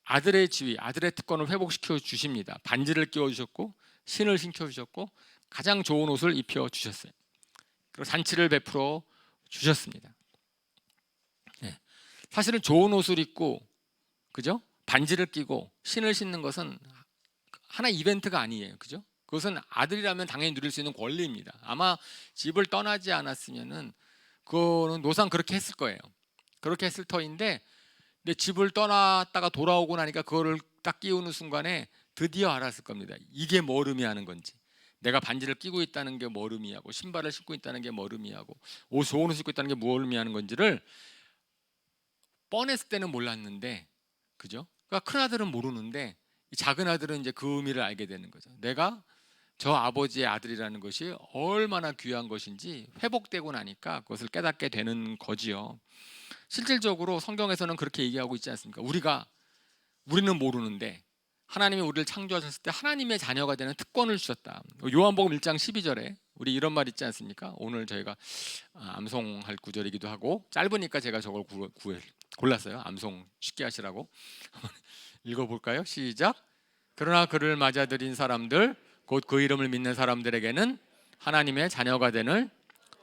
아들의 지위, 아들의 특권을 회복시켜 주십니다. 반지를 끼워 주셨고 신을 신겨 주셨고 가장 좋은 옷을 입혀 주셨어요. 그리고 잔치를 베풀어 주셨습니다. 예, 사실은 좋은 옷을 입고, 그죠? 반지를 끼고 신을 신는 것은 하나의 이벤트가 아니에요. 그죠? 그것은 아들이라면 당연히 누릴 수 있는 권리입니다. 아마 집을 떠나지 않았으면은 그거는 노상 그렇게 했을 거예요. 그렇게 했을 터인데, 근데 집을 떠났다가 돌아오고 나니까 그거를 딱 끼우는 순간에 드디어 알았을 겁니다. 이게 뭘 의미하는 건지. 내가 반지를 끼고 있다는 게 뭘 의미하고, 신발을 신고 있다는 게 뭘 의미하고, 좋은 옷을 입고 있다는 게 뭘 의미하는 건지를 뻔했을 때는 몰랐는데, 그죠? 그러니까 큰 아들은 모르는데 이 작은 아들은 이제 그 의미를 알게 되는 거죠. 내가 저 아버지의 아들이라는 것이 얼마나 귀한 것인지 회복되고 나니까 그것을 깨닫게 되는 거지요. 실질적으로 성경에서는 그렇게 얘기하고 있지 않습니까? 우리는 모르는데 하나님이 우리를 창조하셨을 때 하나님의 자녀가 되는 특권을 주셨다. 요한복음 1장 12절에 우리 이런 말 있지 않습니까? 오늘 저희가 암송할 구절이기도 하고 짧으니까 제가 저걸 골랐어요. 암송 쉽게 하시라고. 읽어볼까요? 시작. 그러나 그를 맞아들인 사람들 곧 그 이름을 믿는 사람들에게는 하나님의 자녀가 되는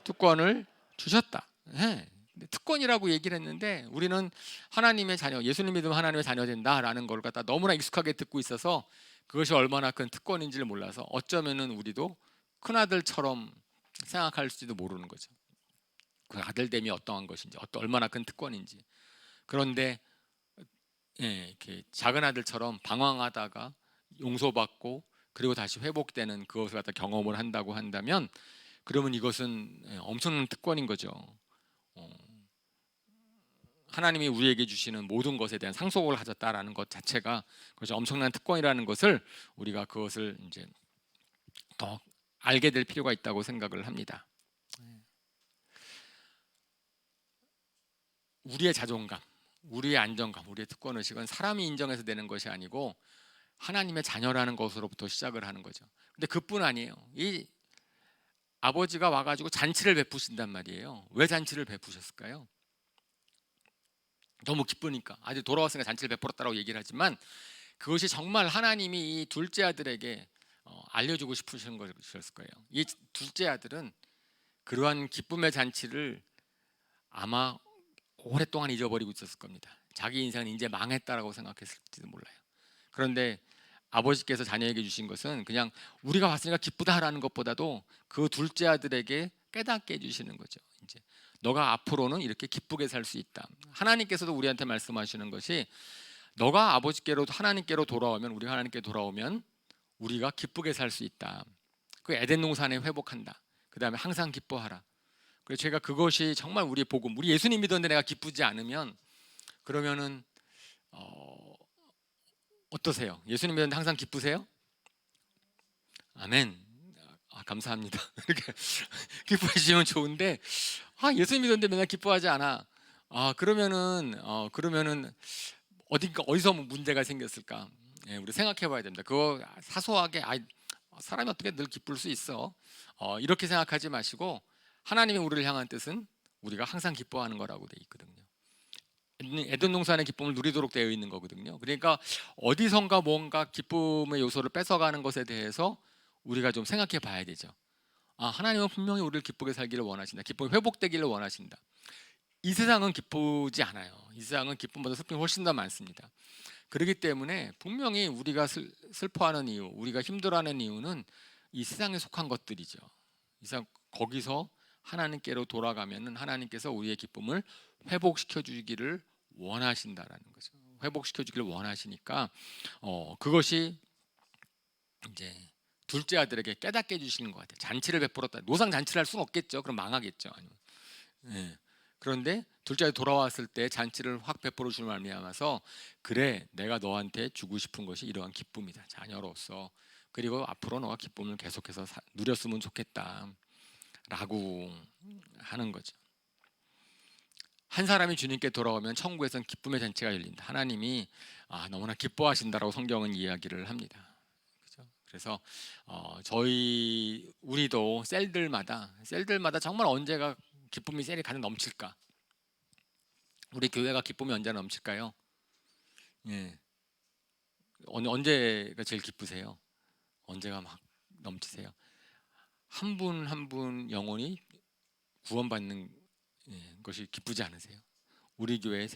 특권을 주셨다. 네. 특권이라고 얘기를 했는데 우리는 하나님의 자녀, 예수님 믿으면 하나님의 자녀 된다라는 걸 갖다 너무나 익숙하게 듣고 있어서 그것이 얼마나 큰 특권인지를 몰라서 어쩌면은 우리도 큰아들처럼 생각할지도 모르는 거죠. 그 아들됨이 어떠한 것인지, 얼마나 큰 특권인지. 그런데 이렇게 작은 아들처럼 방황하다가 용서받고 그리고 다시 회복되는 그것을 갖다 경험을 한다고 한다면, 그러면 이것은 엄청난 특권인 거죠. 하나님이 우리에게 주시는 모든 것에 대한 상속을 하셨다라는 것 자체가 그것이 엄청난 특권이라는 것을 우리가 그것을 이제 더 알게 될 필요가 있다고 생각을 합니다. 우리의 자존감, 우리의 안정감, 우리의 특권의식은 사람이 인정해서 되는 것이 아니고 하나님의 자녀라는 것으로부터 시작을 하는 거죠. 근데 그뿐 아니에요. 이 아버지가 와가지고 잔치를 베푸신단 말이에요. 왜 잔치를 베푸셨을까요? 너무 기쁘니까. 아직 돌아왔으니까 잔치를 베풀었다고 얘기를 하지만 그것이 정말 하나님이 이 둘째 아들에게 알려주고 싶으신 것이었을 거예요. 이 둘째 아들은 그러한 기쁨의 잔치를 아마 오랫동안 잊어버리고 있었을 겁니다. 자기 인생은 이제 망했다라고 생각했을지도 몰라요. 그런데 아버지께서 자녀에게 주신 것은 그냥 우리가 왔으니까 기쁘다라는 것보다도 그 둘째 아들에게 깨닫게 해주시는 거죠. 이제 너가 앞으로는 이렇게 기쁘게 살 수 있다. 하나님께서도 우리한테 말씀하시는 것이 너가 아버지께로 하나님께로 돌아오면, 우리가 하나님께 돌아오면 우리가 기쁘게 살 수 있다. 그 에덴 동산에 회복한다. 그 다음에 항상 기뻐하라. 그래서 제가 그것이 정말 우리의 복음, 우리 예수님 믿었는데 내가 기쁘지 않으면 그러면은 어떠세요? 예수님 믿었는데 항상 기쁘세요? 아멘. 감사합니다. 이렇게 기뻐하시면 좋은데 예수님 믿었는데 맨날 기뻐하지 않아. 그러면은 어디서 문제가 생겼을까? 우리 생각해봐야 됩니다. 그거 사소하게 사람이 어떻게 늘 기쁠 수 있어? 이렇게 생각하지 마시고 하나님이 우리를 향한 뜻은 우리가 항상 기뻐하는 거라고 돼 있거든요. 에덴 동산의 기쁨을 누리도록 되어 있는 거거든요. 그러니까 어디선가 뭔가 기쁨의 요소를 뺏어가는 것에 대해서 우리가 좀 생각해 봐야 되죠. 하나님은 분명히 우리를 기쁘게 살기를 원하신다. 기쁨이 회복되기를 원하신다. 이 세상은 기쁘지 않아요. 이 세상은 기쁨보다 슬픔이 훨씬 더 많습니다. 그렇기 때문에 분명히 우리가 슬퍼하는 이유, 우리가 힘들어하는 이유는 이 세상에 속한 것들이죠. 이 세상 거기서 하나님께로 돌아가면은 하나님께서 우리의 기쁨을 회복시켜 주기를 원하신다라는 거죠. 회복시켜 주기를 원하시니까 그것이 이제 둘째 아들에게 깨닫게 해주시는 것 같아요. 잔치를 베풀었다. 노상 잔치를 할 수는 없겠죠. 그럼 망하겠죠. 네. 그런데 둘째 아들이 돌아왔을 때 잔치를 확 베풀어 주는 말미암아서 그래 내가 너한테 주고 싶은 것이 이러한 기쁨이다 자녀로서. 그리고 앞으로 너가 기쁨을 계속해서 누렸으면 좋겠다 라고 하는 거죠. 한 사람이 주님께 돌아오면 천국에서는 기쁨의 잔치가 열린다. 하나님이 너무나 기뻐하신다라고 성경은 이야기를 합니다. 그죠? 그래서 우리도 셀들마다 정말 언제가 기쁨이 셀이 가득 넘칠까? 우리 교회가 기쁨이 언제나 넘칠까요? 예. 언제가 제일 기쁘세요? 언제가 막 넘치세요? 한 분 한 분 영혼이 구원받는 것이 기쁘지 않으세요? 우리 교회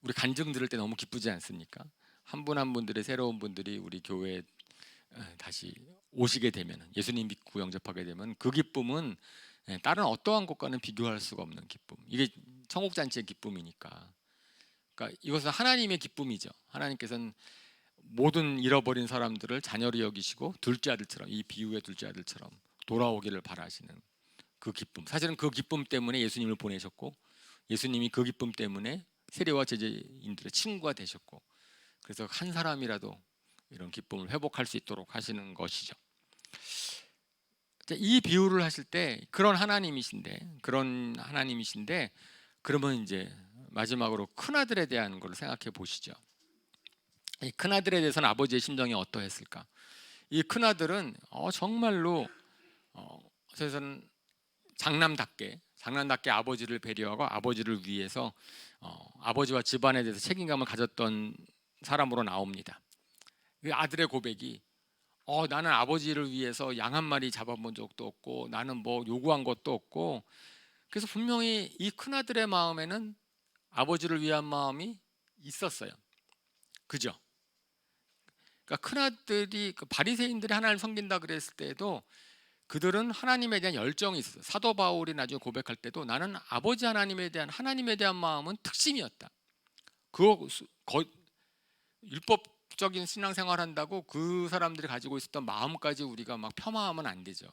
우리 간증 들을 때 너무 기쁘지 않습니까? 한 분 한 분들의 새로운 분들이 우리 교회에 다시 오시게 되면, 예수님 믿고 영접하게 되면 그 기쁨은 다른 어떠한 것과는 비교할 수가 없는 기쁨. 이게 천국 잔치의 기쁨이니까. 그러니까 이것은 하나님의 기쁨이죠. 하나님께서는 모든 잃어버린 사람들을 자녀로 여기시고 둘째 아들처럼, 이 비유의 둘째 아들처럼 돌아오기를 바라시는 그 기쁨. 사실은 그 기쁨 때문에 예수님을 보내셨고, 예수님이 그 기쁨 때문에 세례와 제자인들의 친구가 되셨고, 그래서 한 사람이라도 이런 기쁨을 회복할 수 있도록 하시는 것이죠. 이 비유를 하실 때 그런 하나님이신데 그러면 이제 마지막으로 큰아들에 대한 걸 생각해 보시죠. 이 큰아들에 대해서는 아버지의 심정이 어떠했을까? 이 큰아들은 정말로 세상은 장남답게 아버지를 배려하고 아버지를 위해서 아버지와 집안에 대해서 책임감을 가졌던 사람으로 나옵니다. 그 아들의 고백이 나는 아버지를 위해서 양 한 마리 잡아본 적도 없고 나는 뭐 요구한 것도 없고, 그래서 분명히 이 큰아들의 마음에는 아버지를 위한 마음이 있었어요. 그죠? 그러니까 큰아들이 바리새인들이 하나님을 섬긴다 그랬을 때에도 그들은 하나님에 대한 열정이 있었어요. 사도 바울이 나중에 고백할 때도 나는 아버지 하나님에 대한 마음은 특심이었다. 그거 율법적인 신앙생활 한다고 그 사람들이 가지고 있었던 마음까지 우리가 막 폄하하면 안 되죠.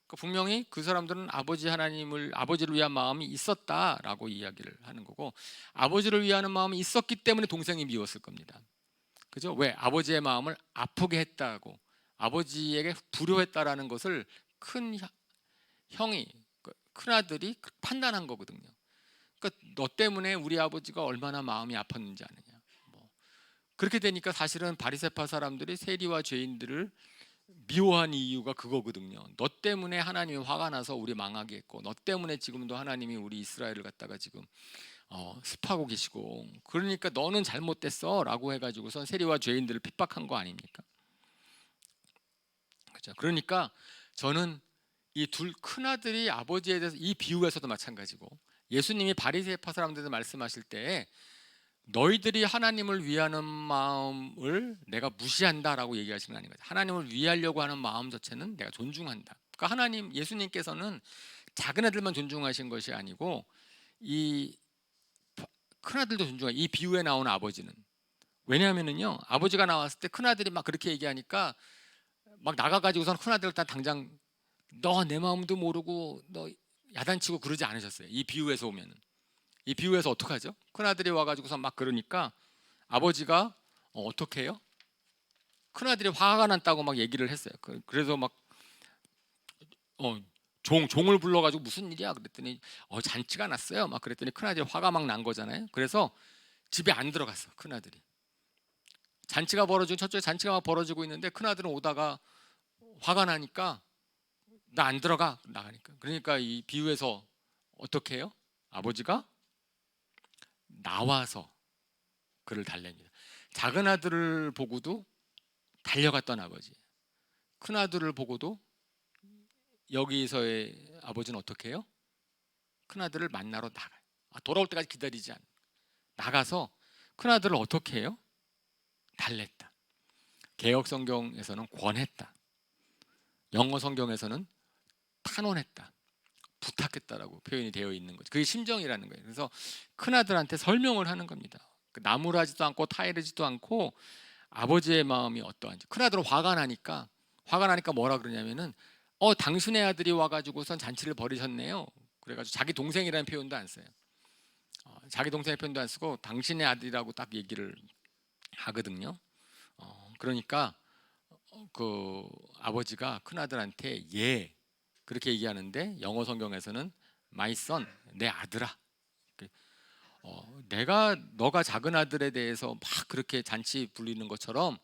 그러니까 분명히 그 사람들은 아버지를 위한 마음이 있었다라고 이야기를 하는 거고, 아버지를 위하는 마음이 있었기 때문에 동생이 미웠을 겁니다. 그죠? 왜? 아버지의 마음을 아프게 했다고, 아버지에게 불효했다라는 것을 큰 아들이 판단한 거거든요. 그러니까 너 때문에 우리 아버지가 얼마나 마음이 아팠는지 아느냐. 그렇게 되니까 사실은 바리새파 사람들이 세리와 죄인들을 미워한 이유가 그거거든요. 너 때문에 하나님이 화가 나서 우리 망하게 했고, 너 때문에 지금도 하나님이 우리 이스라엘을 갖다가 지금 습하고 계시고, 그러니까 너는 잘못됐어 라고 해가지고선 세리와 죄인들을 핍박한 거 아닙니까? 그렇죠? 그러니까 저는 이 둘 큰아들이 아버지에 대해서, 이 비유에서도 마찬가지고 예수님이 바리새파 사람들한테 말씀하실 때 너희들이 하나님을 위하는 마음을 내가 무시한다라고 얘기하시는 거 아닌가요? 하나님을 위하려고 하는 마음 자체는 내가 존중한다. 그러니까 예수님께서는 작은 아들만 존중하신 것이 아니고 이 큰아들도 존중해요. 이 비유에 나오는 아버지는. 왜냐하면요, 아버지가 나왔을 때 큰아들이 막 그렇게 얘기하니까 막 나가가지고선 큰아들 다 당장 너 내 마음도 모르고 너 야단치고 그러지 않으셨어요. 이 비유에서 오면은. 이 비유에서 어떻게 하죠? 큰아들이 와가지고서 막 그러니까 아버지가 어떻게 해요? 큰아들이 화가 났다고 막 얘기를 했어요. 그래서 막 종을 불러가지고 무슨 일이야? 그랬더니 잔치가 났어요. 막 그랬더니 큰아들이 화가 막 난 거잖아요. 그래서 집에 안 들어갔어. 큰아들이. 첫째 잔치가 막 벌어지고 있는데 큰아들은 오다가 화가 나니까 나 안 들어가, 나가니까. 그러니까 이 비유에서 어떻게 해요? 아버지가 나와서 그를 달랩니다. 작은 아들을 보고도 달려갔던 아버지, 큰 아들을 보고도 여기서의 아버지는 어떻게 해요? 큰 아들을 만나러 나가요. 돌아올 때까지 기다리지 않아. 나가서 큰 아들을 어떻게 해요? 달랬다. 개역 성경에서는 권했다. 영어 성경에서는 탄원했다, 부탁했다라고 표현이 되어 있는 거죠. 그게 심정이라는 거예요. 그래서 큰 아들한테 설명을 하는 겁니다. 나무라지도 않고 타이르지도 않고 아버지의 마음이 어떠한지. 큰 아들은 화가 나니까 뭐라 그러냐면은 당신의 아들이 와가지고선 잔치를 벌이셨네요. 그래가지고 자기 동생이라는 표현도 안 써요. 자기 동생의 표현도 안 쓰고 당신의 아들이라고 딱 얘기를 하거든요. 그러니까 그 아버지가 큰 아들한테 예 그렇게 얘기하는데 영어 성경에서는 my son, 내 아들아. 내가 너가 작은 아들에 대해서 막 그렇게 잔치 불리는 것처럼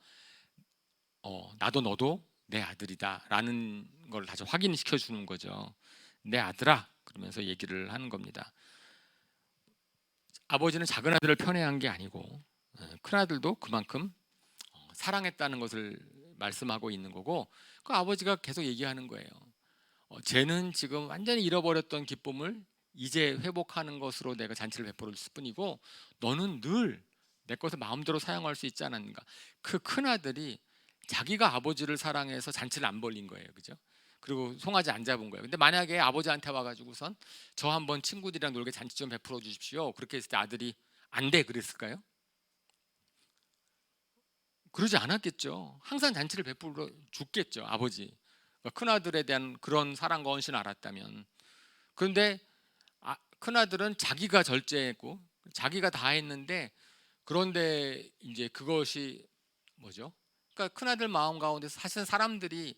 나도 너도 내 아들이다라는 걸 다시 확인시켜 주는 거죠. 내 아들아 그러면서 얘기를 하는 겁니다. 아버지는 작은 아들을 편애한 게 아니고 큰 아들도 그만큼 사랑했다는 것을 말씀하고 있는 거고 그 아버지가 계속 얘기하는 거예요. 쟤는 지금 완전히 잃어버렸던 기쁨을 이제 회복하는 것으로 내가 잔치를 베풀어 줄 뿐이고 너는 늘 내 것을 마음대로 사용할 수 있지 않았는가. 그 큰 아들이 자기가 아버지를 사랑해서 잔치를 안 벌린 거예요. 그죠? 그리고 송아지 안 잡은 거예요. 근데 만약에 아버지한테 와가지고선 저 한번 친구들이랑 놀게 잔치 좀 베풀어 주십시오. 그렇게 했을 때 아들이 안 돼 그랬을까요? 그러지 않았겠죠. 항상 잔치를 베풀어 줬겠죠. 아버지. 큰 아들에 대한 그런 사랑과 헌신을 알았다면. 그런데 큰 아들은 자기가 절제했고 자기가 다 했는데 그런데 이제 그것이 뭐죠? 그러니까 큰 아들 마음 가운데 사실은 사람들이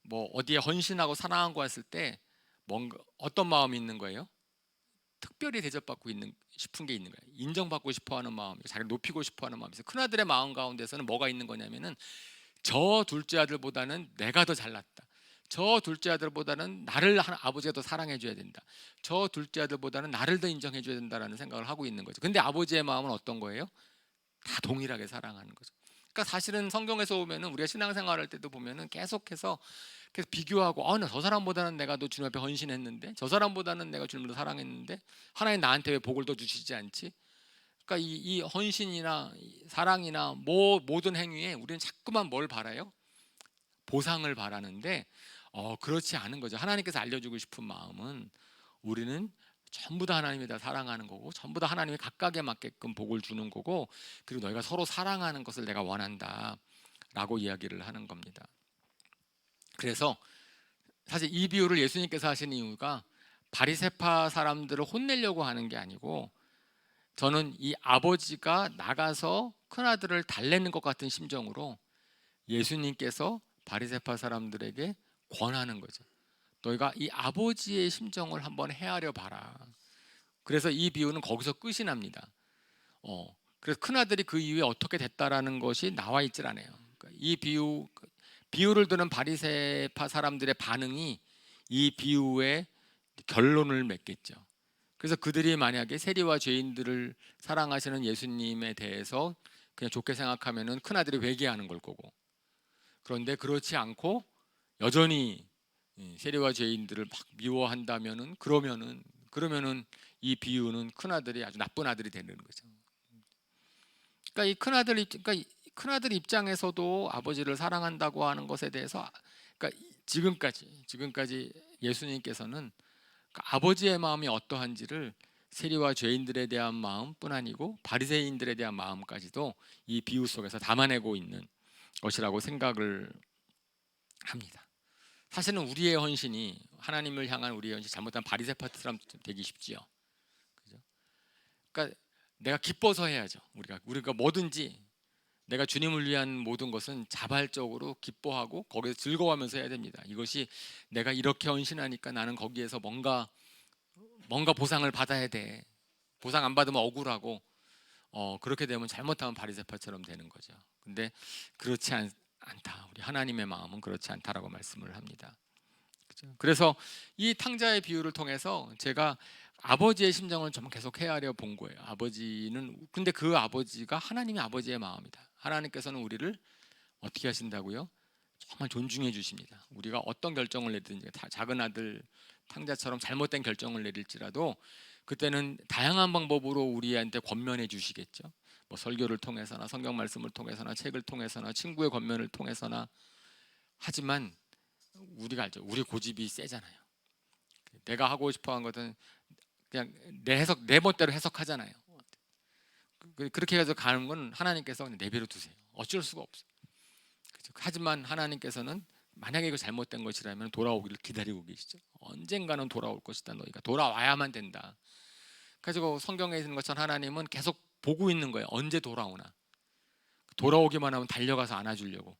뭐 어디에 헌신하고 사랑하고 했을 때 뭔가 어떤 마음이 있는 거예요? 특별히 대접받고 있는 싶은 게 있는 거예요. 인정받고 싶어하는 마음, 자기를 높이고 싶어하는 마음에서 큰 아들의 마음 가운데서는 뭐가 있는 거냐면은 저 둘째 아들보다는 내가 더 잘났다. 저 둘째 아들보다는 나를 아버지가 더 사랑해줘야 된다. 저 둘째 아들보다는 나를 더 인정해줘야 된다라는 생각을 하고 있는 거죠. 근데 아버지의 마음은 어떤 거예요? 다 동일하게 사랑하는 거죠. 그러니까 사실은 성경에서 보면은 우리가 신앙생활할 때도 보면은 계속해서 비교하고 저 사람보다는 내가 더 주님 앞에 헌신했는데 저 사람보다는 내가 주님을 더 사랑했는데 하나님 나한테 왜 복을 더 주시지 않지? 그러니까 이 헌신이나 사랑이나 모든 행위에 우리는 자꾸만 뭘 바라요? 보상을 바라는데 그렇지 않은 거죠. 하나님께서 알려주고 싶은 마음은 우리는 전부 다 하나님이 다 사랑하는 거고 전부 다 하나님이 각각에 맞게끔 복을 주는 거고 그리고 너희가 서로 사랑하는 것을 내가 원한다 라고 이야기를 하는 겁니다. 그래서 사실 이 비유를 예수님께서 하신 이유가 바리새파 사람들을 혼내려고 하는 게 아니고 저는 이 아버지가 나가서 큰아들을 달래는 것 같은 심정으로 예수님께서 바리새파 사람들에게 권하는 거죠. 너희가 이 아버지의 심정을 한번 헤아려 봐라. 그래서 이 비유는 거기서 끝이 납니다. 그래서 큰아들이 그 이후에 어떻게 됐다라는 것이 나와 있질 않아요. 그러니까 이 비유를 드는 바리새파 사람들의 반응이 이 비유의 결론을 맺겠죠. 그래서 그들이 만약에 세리와 죄인들을 사랑하시는 예수님에 대해서 그냥 좋게 생각하면은 큰아들이 회개하는 걸 거고 그런데 그렇지 않고 여전히 세리와 죄인들을 막 미워한다면은 그러면은 이 비유는 큰아들이 아주 나쁜 아들이 되는 거죠. 그러니까 이 큰아들 입장에서도 아버지를 사랑한다고 하는 것에 대해서 그러니까 지금까지 예수님께서는 그러니까 아버지의 마음이 어떠한지를 세리와 죄인들에 대한 마음뿐 아니고 바리새인들에 대한 마음까지도 이 비유 속에서 담아내고 있는 것이라고 생각을 합니다. 사실은 우리의 헌신이 하나님을 향한 우리의 헌신 잘못한 바리새파처럼 되기 쉽지요. 그죠? 그러니까 내가 기뻐서 해야죠. 우리가 뭐든지 내가 주님을 위한 모든 것은 자발적으로 기뻐하고 거기서 즐거워하면서 해야 됩니다. 이것이 내가 이렇게 헌신하니까 나는 거기에서 뭔가 보상을 받아야 돼. 보상 안 받으면 억울하고 그렇게 되면 잘못하면 바리새파처럼 되는 거죠. 근데 그렇지 않다. 우리 하나님의 마음은 그렇지 않다라고 말씀을 합니다. 그죠? 그래서 이 탕자의 비유를 통해서 제가 아버지의 심정을 좀 계속 헤아려 본 거예요. 근데 그 아버지가 하나님의 아버지의 마음이다. 하나님께서는 우리를 어떻게 하신다고요? 정말 존중해 주십니다. 우리가 어떤 결정을 내든지 작은 아들 탕자처럼 잘못된 결정을 내릴지라도 그때는 다양한 방법으로 우리한테 권면해 주시겠죠. 뭐 설교를 통해서나 성경 말씀을 통해서나 책을 통해서나 친구의 권면을 통해서나 하지만 우리가 알죠. 우리 고집이 세잖아요. 내가 하고 싶어 한 것은 그냥 내 멋대로 해석하잖아요. 그렇게 해서 가는 건 하나님께서 그냥 내버려 두세요. 어쩔 수가 없어요. 하지만 하나님께서는 만약에 이거 잘못된 것이라면 돌아오기를 기다리고 계시죠. 언젠가는 돌아올 것이다. 너희가 돌아와야만 된다. 가지고 성경에 있는 것처럼 하나님은 계속 보고 있는 거예요. 언제 돌아오나. 돌아오기만 하면 달려가서 안아주려고,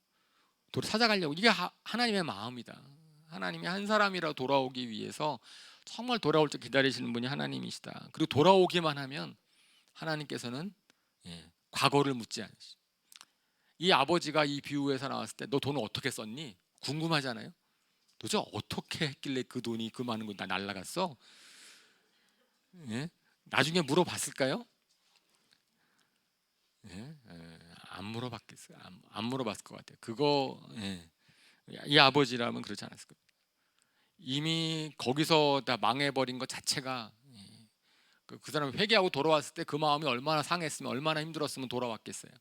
찾아가려고. 이게 하나님의 마음이다. 하나님이 한 사람이라도 돌아오기 위해서 정말 돌아올 때 기다리시는 분이 하나님이시다. 그리고 돌아오기만 하면 하나님께서는 과거를 묻지 않으시죠. 이 아버지가 이 비유에서 나왔을 때 너 돈을 어떻게 썼니? 궁금하잖아요. 도대체 어떻게 했길래 그 돈이 그 많은 건 다 날라갔어? 예? 나중에 물어봤을까요? 예? 안 물어봤겠어요. 안 물어봤을 것 같아요. 그거 이 아버지라면 그렇지 않았을 겁니다. 이미 거기서 다 망해버린 것 자체가, 그 사람이 회개하고 돌아왔을 때 그 마음이 얼마나 상했으면, 얼마나 힘들었으면 돌아왔겠어요.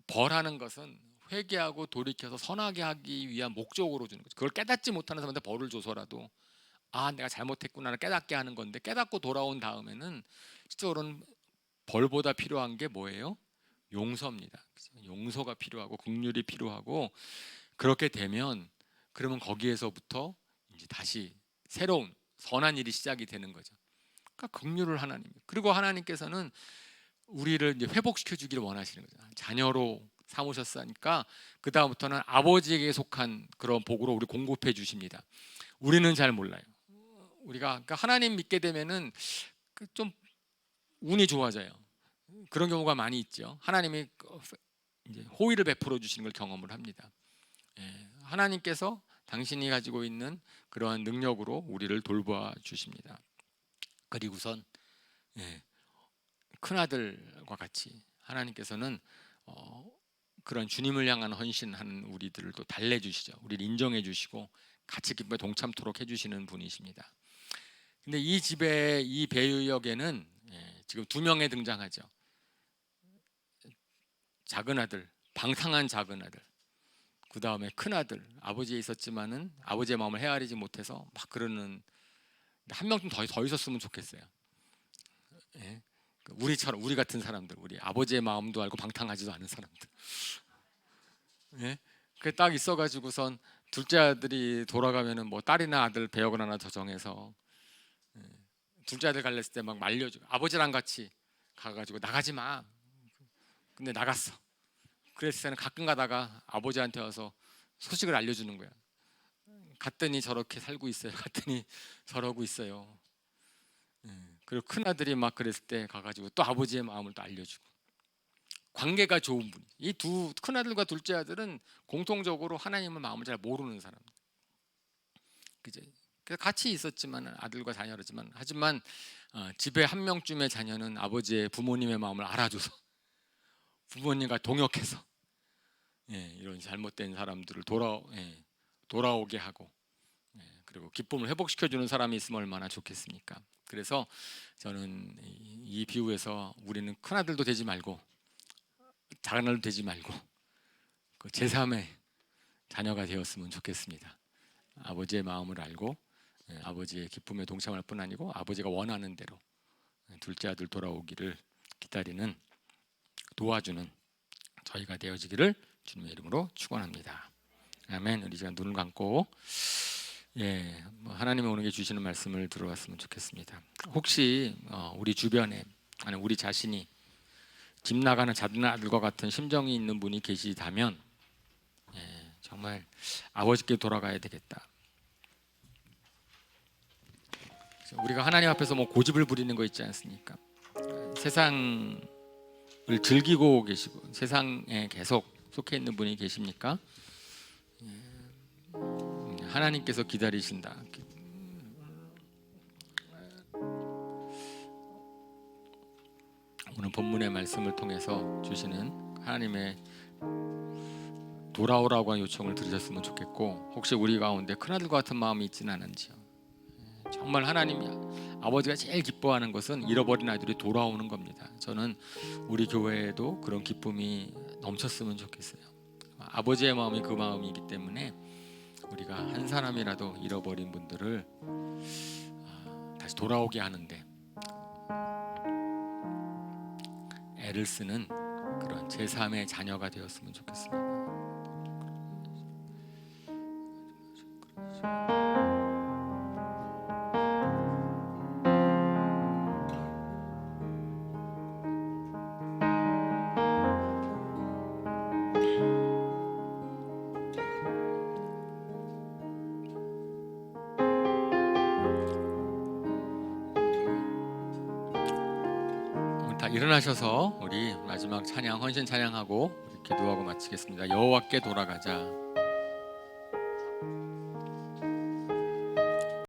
벌하는 것은 회개하고 돌이켜서 선하게 하기 위한 목적으로 주는 거죠. 그걸 깨닫지 못하는 사람한테 벌을 줘서라도 내가 잘못했구나를 깨닫게 하는 건데, 깨닫고 돌아온 다음에는 실제로는 벌보다 필요한 게 뭐예요? 용서입니다. 용서가 필요하고 긍휼이 필요하고, 그렇게 되면 그러면 거기에서부터 이제 다시 새로운 선한 일이 시작이 되는 거죠. 그러니까 긍휼을 하나님, 그리고 하나님께서는 우리를 이제 회복시켜 주기를 원하시는 거죠. 자녀로 삼으셨으니까 그 다음부터는 아버지에게 속한 그런 복으로 우리 공급해 주십니다. 우리는 잘 몰라요. 우리가 그러니까 하나님 믿게 되면은 좀 운이 좋아져요. 그런 경우가 많이 있죠. 하나님이 이제 호의를 베풀어 주시는 걸 경험을 합니다. 하나님께서 당신이 가지고 있는 그러한 능력으로 우리를 돌봐 주십니다. 그리고선 큰아들과 같이 하나님께서는 그런 주님을 향한 헌신하는 우리들을 또 달래주시죠. 우리를 인정해 주시고 같이 기쁨에 동참토록 해주시는 분이십니다. 근데 이 집의 이 배유역에는 지금 두 명에 등장하죠. 작은 아들, 방탕한 작은 아들, 그 다음에 큰 아들, 아버지에 있었지만은 아버지의 마음을 헤아리지 못해서 막 그러는, 한 명 좀 더 있었으면 좋겠어요. 우리처럼, 우리 같은 사람들, 우리 아버지의 마음도 알고 방탕하지도 않은 사람들. 그게 딱 있어가지고선 둘째 아들이 돌아가면은 뭐 딸이나 아들 배역을 하나 더 정해서 둘째 아들 갈랬을 때 막 말려주고, 아버지랑 같이 가가지고 나가지 마. 근데 나갔어. 그랬을 때는 가끔 가다가 아버지한테 와서 소식을 알려주는 거야. 갔더니 저렇게 살고 있어요. 갔더니 저러고 있어요. 그리고 큰 아들이 막 그랬을 때 가가지고 또 아버지의 마음을 또 알려주고, 관계가 좋은 분이. 이 두 큰 아들과 둘째 아들은 공통적으로 하나님의 마음을 잘 모르는 사람. 그죠? 같이 있었지만 아들과 자녀지만, 하지만 집에 한 명쯤의 자녀는 아버지의 부모님의 마음을 알아줘서 부모님과 동역해서 이런 잘못된 사람들을 돌아오게 하고, 그리고 기쁨을 회복시켜주는 사람이 있으면 얼마나 좋겠습니까? 그래서 저는 이 비유에서 우리는 큰아들도 되지 말고 작은아들도 되지 말고 그 제3의 자녀가 되었으면 좋겠습니다. 아버지의 마음을 알고 아버지의 기쁨에 동참할 뿐 아니고 아버지가 원하는 대로 둘째 아들 돌아오기를 기다리는, 도와주는 저희가 되어지기를 주님의 이름으로 축원합니다. 아멘. 우리 시간 눈을 감고 하나님이 오늘 주시는 말씀을 들어봤으면 좋겠습니다. 혹시 우리 주변에, 아니 우리 자신이 집 나가는 작은 아들과 같은 심정이 있는 분이 계시다면 정말 아버지께 돌아가야 되겠다. 우리가 하나님 앞에서 뭐 고집을 부리는 거 있지 않습니까? 세상을 즐기고 계시고 세상에 계속 속해 있는 분이 계십니까? 하나님께서 기다리신다. 오늘 본문의 말씀을 통해서 주시는 하나님의 돌아오라고 하는 요청을 들으셨으면 좋겠고, 혹시 우리 가운데 큰아들과 같은 마음이 있지는 않은지요. 정말 하나님이, 아버지가 제일 기뻐하는 것은 잃어버린 아이들이 돌아오는 겁니다. 저는 우리 교회에도 그런 기쁨이 넘쳤으면 좋겠어요. 아버지의 마음이 그 마음이기 때문에 우리가 한 사람이라도 잃어버린 분들을 다시 돌아오게 하는데 애를 쓰는 그런 제3의 자녀가 되었으면 좋겠습니다. 일어나셔서 우리 마지막 찬양 헌신 찬양하고 우리 기도하고 마치겠습니다. 여호와께 돌아가자.